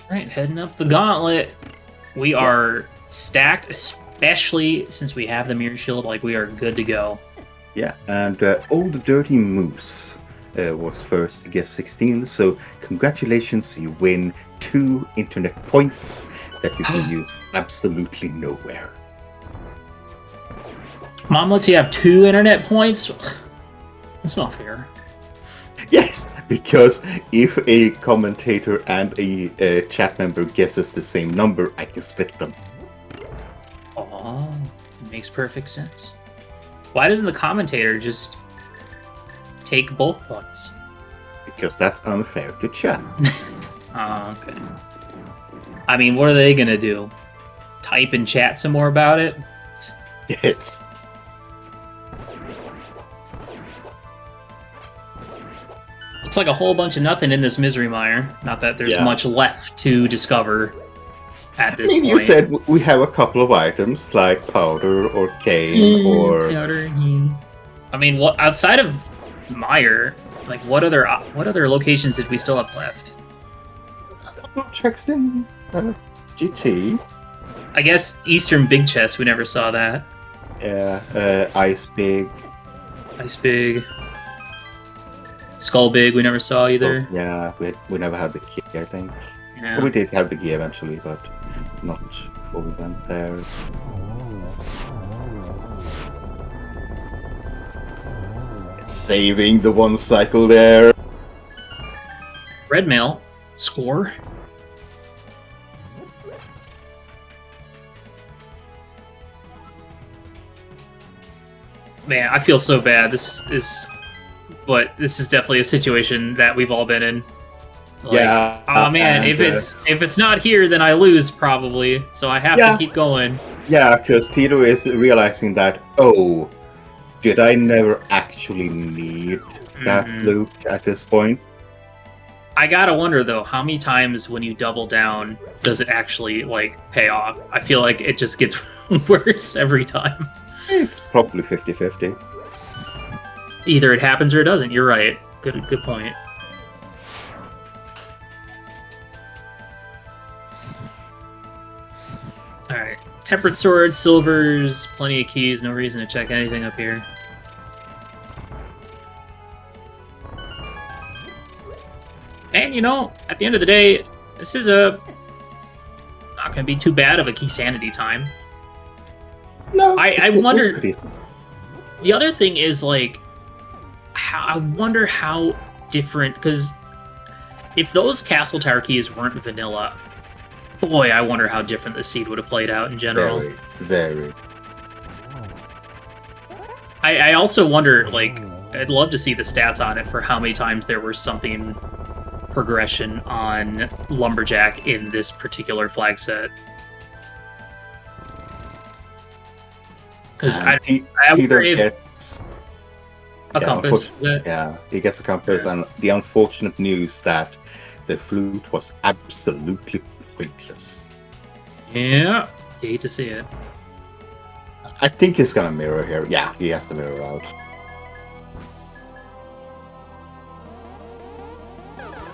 Alright, heading up the gauntlet. We are stacked, especially since we have the mirror shield. Like, we are good to go. Yeah, and Old Dirty Moose was first to get 16, so congratulations, you win 2 internet points that you can use absolutely nowhere. Mom lets you have 2 internet points? That's not fair. Yes, because if a commentator and a chat member guesses the same number, I can split them. Oh, it makes perfect sense. Why doesn't the commentator just take both points? Because that's unfair to chat. Oh, okay. I mean, what are they gonna do? Type and chat some more about it? Yes. It's like a whole bunch of nothing in this Misery Mire. Not that there's much left to discover. at this You point. said we have a couple of items like powder or cane or powder. I mean, what outside of Meyer, like what other locations did we still have left? checks in GT. I guess Eastern Big Chest. We never saw that. Yeah, Ice Big. Ice Big. Skull Big. We never saw either. Oh, yeah, we never had the key. I think Yeah. we did have the key eventually, but not before we went there. It's saving the one cycle there. Red mail. Score. Man, I feel so bad. This is definitely a situation that we've all been in. Like, Yeah. oh man, if it's not here, then I lose probably. So I have to keep going. Yeah, because Teto is realizing that, oh, did I never actually need that flute at this point? I gotta wonder though, how many times when you double down does it actually like pay off? I feel like it just gets worse every time. It's probably 50-50. Either it happens or it doesn't. You're right. Good point. Alright. Tempered sword, silvers, plenty of keys, no reason to check anything up here. And you know, at the end of the day, this is not gonna be too bad of a key sanity time. No, I wonder. The other thing is like, I wonder how different, because if those castle tower keys weren't vanilla, boy, I wonder how different the seed would have played out in general. Very. I also wonder, like, I'd love to see the stats on it for how many times there was something progression on Lumberjack in this particular flag set. Because I wonder if gets a compass. Yeah, he gets a compass, and the unfortunate news that the flute was absolutely pointless. Yeah, you hate to see it. I think he's gonna mirror here. Yeah, he has to mirror out.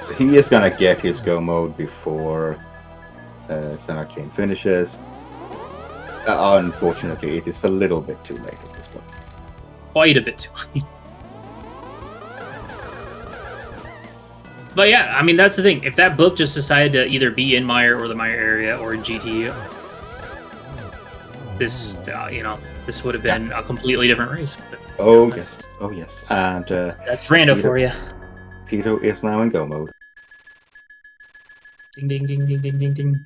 So he is gonna get his go mode before zenarcane finishes. Unfortunately, it is a little bit too late at this point. Quite a bit too late. But yeah, I mean, that's the thing. If that book just decided to either be in Meyer or the Meyer area or in GT, this, this would have been a completely different race. But, yes. And that's Brando for you. Teto is now in go mode. Ding, ding, ding, ding, ding, ding, ding.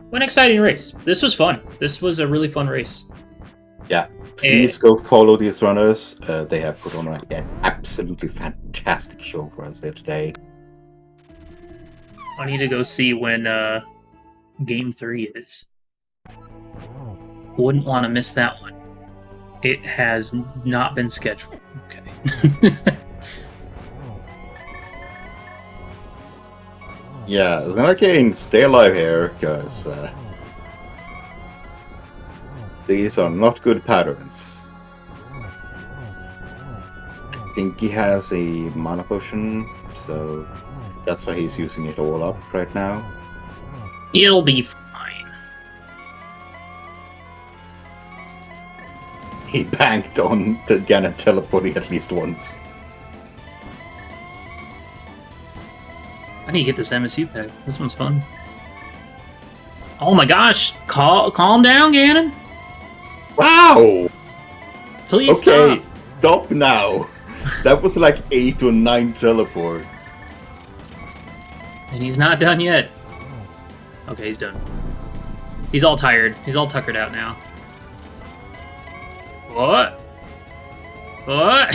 What an exciting race. This was fun. This was a really fun race. Yeah. Please go follow these runners. They have put on an absolutely fantastic show for us here today. I need to go see when Game 3 is. Wouldn't want to miss that one. It has not been scheduled. Okay. Yeah, zenarcane, stay alive here, because these are not good patterns. I think he has a mana potion, so that's why he's using it all up right now. He'll be fine. He banked on the Ganon teleporting at least once. I need to get this MSU pack. This one's fun. Oh my gosh! Calm down, Ganon. Wow! Please stop. Stop now. That was like 8 or 9 teleport. And he's not done yet. Okay, he's done. He's all tired. He's all tuckered out now. What? What?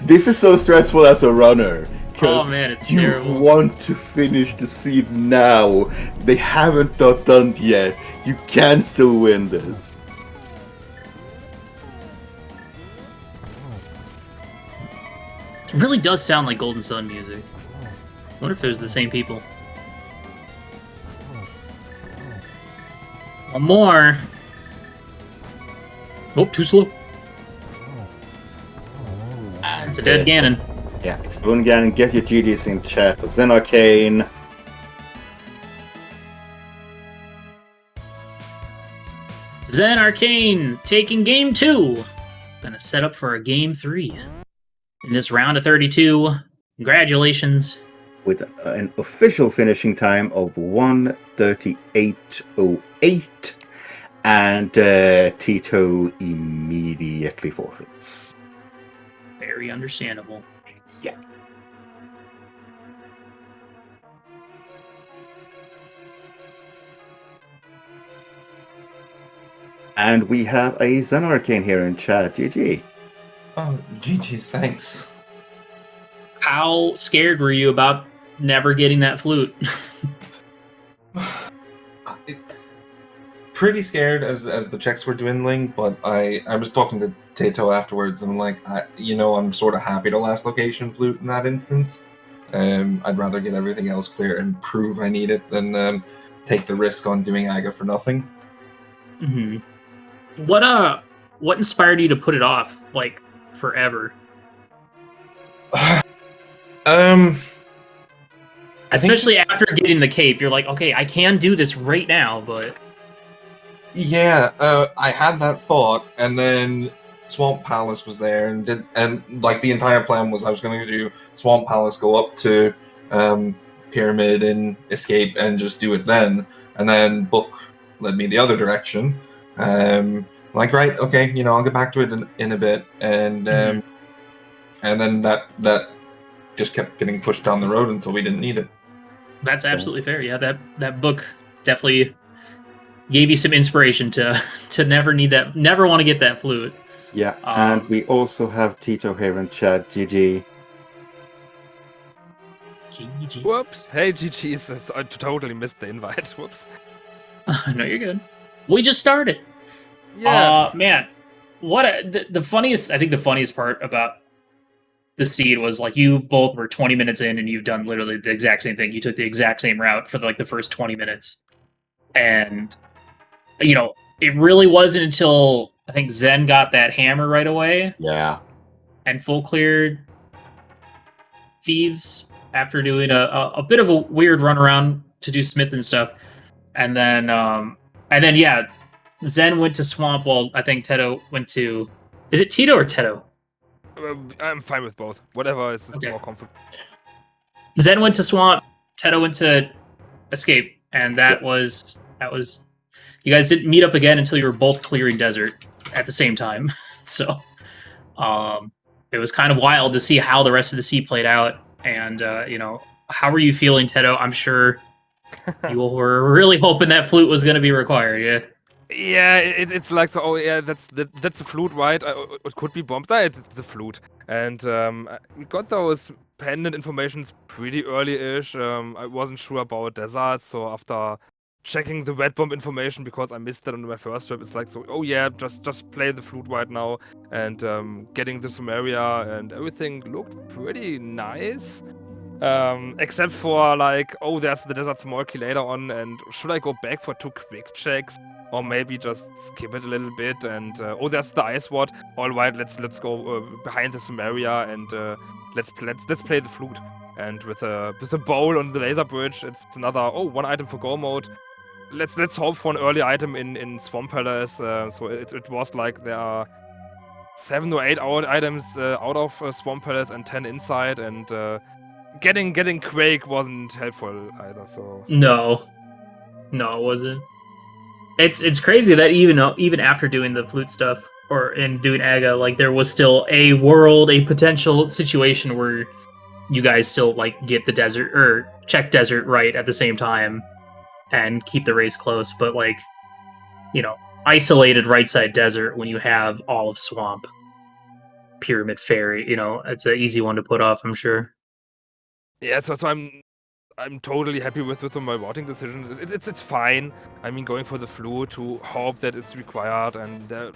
This is so stressful as a runner. Oh man, it's you terrible. Want to finish the seed now. They haven't done it yet. You can still win this. It really does sound like Golden Sun music. I wonder if it was the same people. One more. Oh, too slow. It's a dead Ganon. Yeah, Exploding Ganon, get your GGs in chat for zenarcane. zenarcane taking game 2. Gonna set up for a game 3. In this round of 32, congratulations. With an official finishing time of 1:38:08, and Teto immediately forfeits. Very understandable. Yeah. And we have a zenarcane here in chat. GG. Oh, GG's, thanks. How scared were you about never getting that flute? Pretty scared as the checks were dwindling, but I was talking to Teto afterwards, and I'm like, I'm sort of happy to last location flute in that instance. I'd rather get everything else clear and prove I need it than take the risk on doing Aga for nothing. Mm-hmm. What inspired you to put it off like forever? Especially after getting the cape, you're like, okay, I can do this right now, but yeah, I had that thought, and then Swamp Palace was there, and like the entire plan was I was going to do Swamp Palace, go up to Pyramid and escape, and just do it then, and then Book led me the other direction. Like, right, okay, I'll get back to it in a bit, and then that just kept getting pushed down the road until we didn't need it. That's absolutely fair. Yeah, that book definitely gave you some inspiration to never want to get that flute. Yeah, and we also have Teto here in chat. GG. GG. Whoops. Hey, GG's. I totally missed the invite. Whoops. No, you're good. We just started. Yeah. Man, the funniest part about the seed was like you both were 20 minutes in and you've done literally the exact same thing. You took the exact same route for the first 20 minutes. And it really wasn't until I think Zen got that hammer right away. Yeah. And full cleared Thieves after doing a bit of a weird run around to do Smith and stuff. And then yeah, Zen went to Swamp while I think Teto went to... Is it Teto or Teto? I'm fine with both. Whatever is Okay. more comfortable. Zen went to Swamp, Teto went to Escape, and that was you guys didn't meet up again until you were both clearing desert at the same time. So it was kind of wild to see how the rest of the sea played out. And how were you feeling, Teto? I'm sure you were really hoping that flute was going to be required. Yeah. Yeah, it's like, so, oh yeah, that's the flute, right? It could be bombs. It's the flute. And we got those pendant informations pretty early-ish. I wasn't sure about deserts, so after checking the wet bomb information, because I missed that on my first trip, it's like, so, oh yeah, just play the flute right now, and getting the Sumeria and everything looked pretty nice. Except for like, oh, there's the desert small key later on, and should I go back for 2 quick checks? Or maybe just skip it a little bit, and oh, there's the ice ward. All right, let's go behind the Sumeria, and let's play the flute. And with a bowl on the laser bridge, it's another 1 item for go mode. Let's hope for an early item in Swamp Palace. So it was like there are 7 or 8 items out of Swamp Palace and 10 inside, and getting Quake wasn't helpful either. So No, it wasn't. It's crazy that even after doing the flute stuff and doing Aga, like there was still a potential situation where you guys still like get the desert or check desert right at the same time and keep the race close. But like, isolated right side desert when you have all of Swamp, Pyramid, Fairy, it's an easy one to put off, I'm sure. Yeah, so I'm totally happy with my voting decision. It's fine. I mean, going for the flute to hope that it's required, and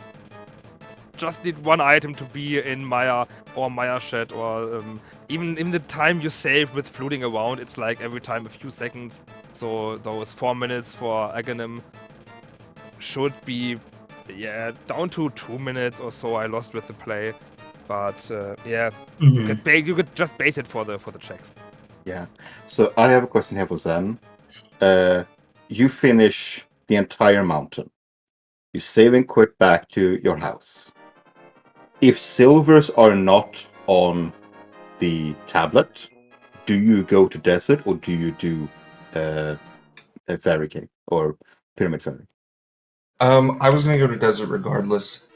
just need one item to be in Maya or Maya Shed, or even in the time you save with floating around, it's like every time a few seconds. So those 4 minutes for Aghanim should be, down to 2 minutes or so. I lost with the play, but you could just bait it for the checks. Yeah. So I have a question here for Zen. You finish the entire mountain. You save and quit back to your house. If silvers are not on the tablet, do you go to desert or do you do a fairy cave or pyramid fairy? I was going to go to desert regardless,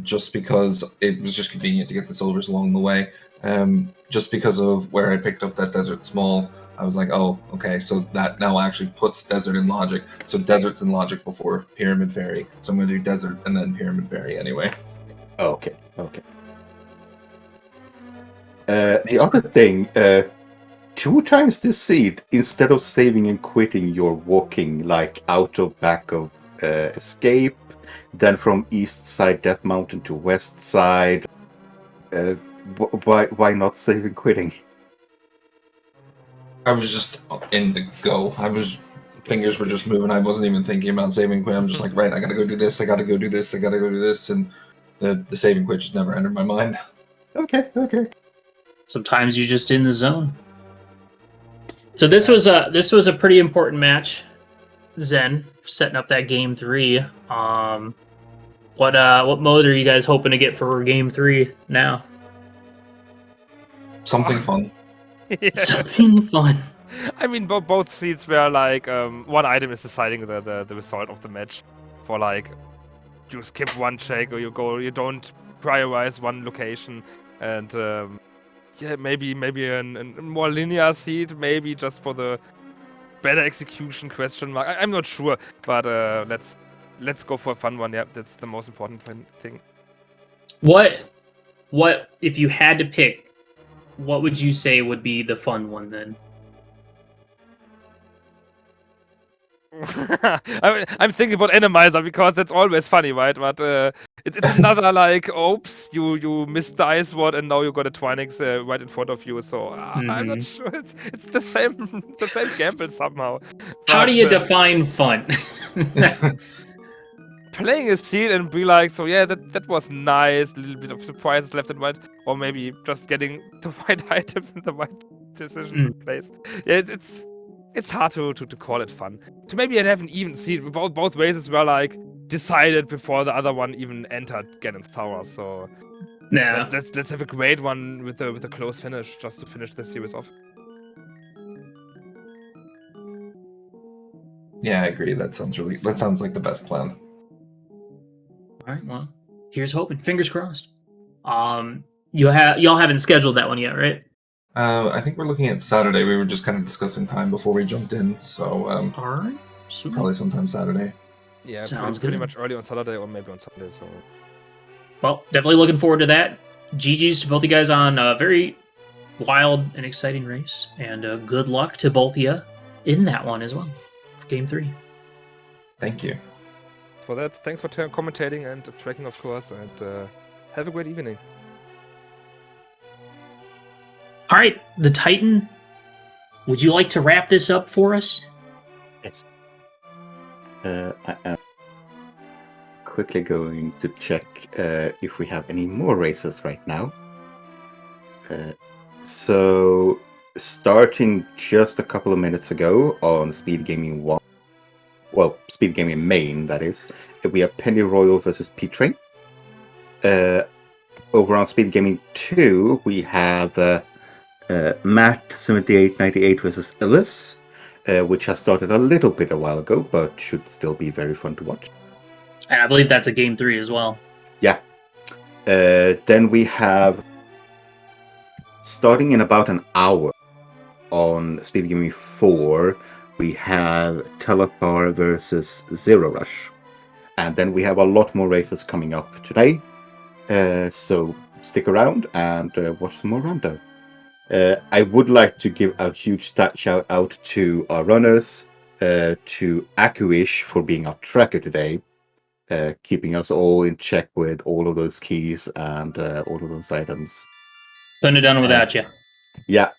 just because it was just convenient to get the silvers along the way. Just because of where I picked up that desert small, I was like, oh, okay, so that now actually puts desert in logic. So desert's in logic before pyramid fairy. So I'm going to do desert and then pyramid fairy anyway. Okay. The other thing, 2 times this seed, instead of saving and quitting, you're walking like out of back of escape, then from east side Death Mountain to west side. Why not save and quitting? I was just in the go. Fingers were just moving. I wasn't even thinking about saving quit. I'm just like, right, I gotta go do this, I gotta go do this, I gotta go do this, and the saving quit just never entered my mind. Okay. Sometimes you're just in the zone. So this was a pretty important match, Zen, setting up that game 3. What mode are you guys hoping to get for game 3 now? Something fun. Yeah. Something fun. I mean, both seeds were like one item is deciding the result of the match. For like, you skip one check or you don't prioritize one location, and maybe a more linear seed, maybe just for the better execution question mark. I'm not sure, but let's go for a fun one. Yeah, that's the most important thing. What if you had to pick? What would you say would be the fun one then? I'm thinking about Randomizer because that's always funny, right? But it's another like, oops, you missed the ice ward and now you got a Twinix right in front of you. So I'm not sure. It's the same gamble somehow. How do you define fun? Playing a seed and be like, so yeah, that was nice. A little bit of surprises left and right, or maybe just getting the right items and the right decisions in place. Yeah, it's hard to call it fun. To maybe have an even seed. Both races were like decided before the other one even entered Ganon's tower. So Yeah. let's have a great one with a close finish, just to finish the series off. Yeah, I agree. That sounds like the best plan. All right. Well, here's hoping. Fingers crossed. Y'all haven't scheduled that one yet, right? I think we're looking at Saturday. We were just kind of discussing time before we jumped in, so All right. Sweet. probably sometime Saturday. Yeah, Sounds pretty good. much early on Saturday or maybe on Sunday. So, Well, definitely looking forward to that. GG's to both of you guys on a very wild and exciting race, and good luck to both of you in that one as well for game 3. Thank you. for that, thanks for commentating and tracking, of course, and have a great evening. All right, the Titan, would you like to wrap this up for us? Yes. I am quickly going to check if we have any more races right now. So, starting just a couple of minutes ago on SpeedGaming 1, well, SpeedGaming main, that is, we have Penny Royal versus P-Train. Over on SpeedGaming 2, we have Matt7898 versus Ellis, which has started a little bit a while ago, but should still be very fun to watch. And I believe that's a game 3 as well. Yeah. Then we have, starting in about an hour on SpeedGaming 4, we have Telepar versus Zero Rush. And then we have a lot more races coming up today. So stick around and watch some more rando. I would like to give a huge shout out to our runners, to Akuish for being our tracker today. keeping us all in check with all of those keys and all of those items. Couldn't have done it without you. Yeah.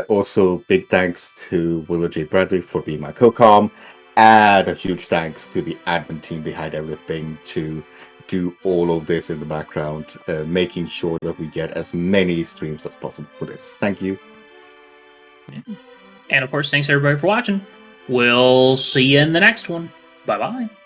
Also, big thanks to Willow J. Bradley for being my co-com, and a huge thanks to the admin team behind everything to do all of this in the background, making sure that we get as many streams as possible for this. Thank you. And of course, thanks everybody for watching. We'll see you in the next one. Bye-bye.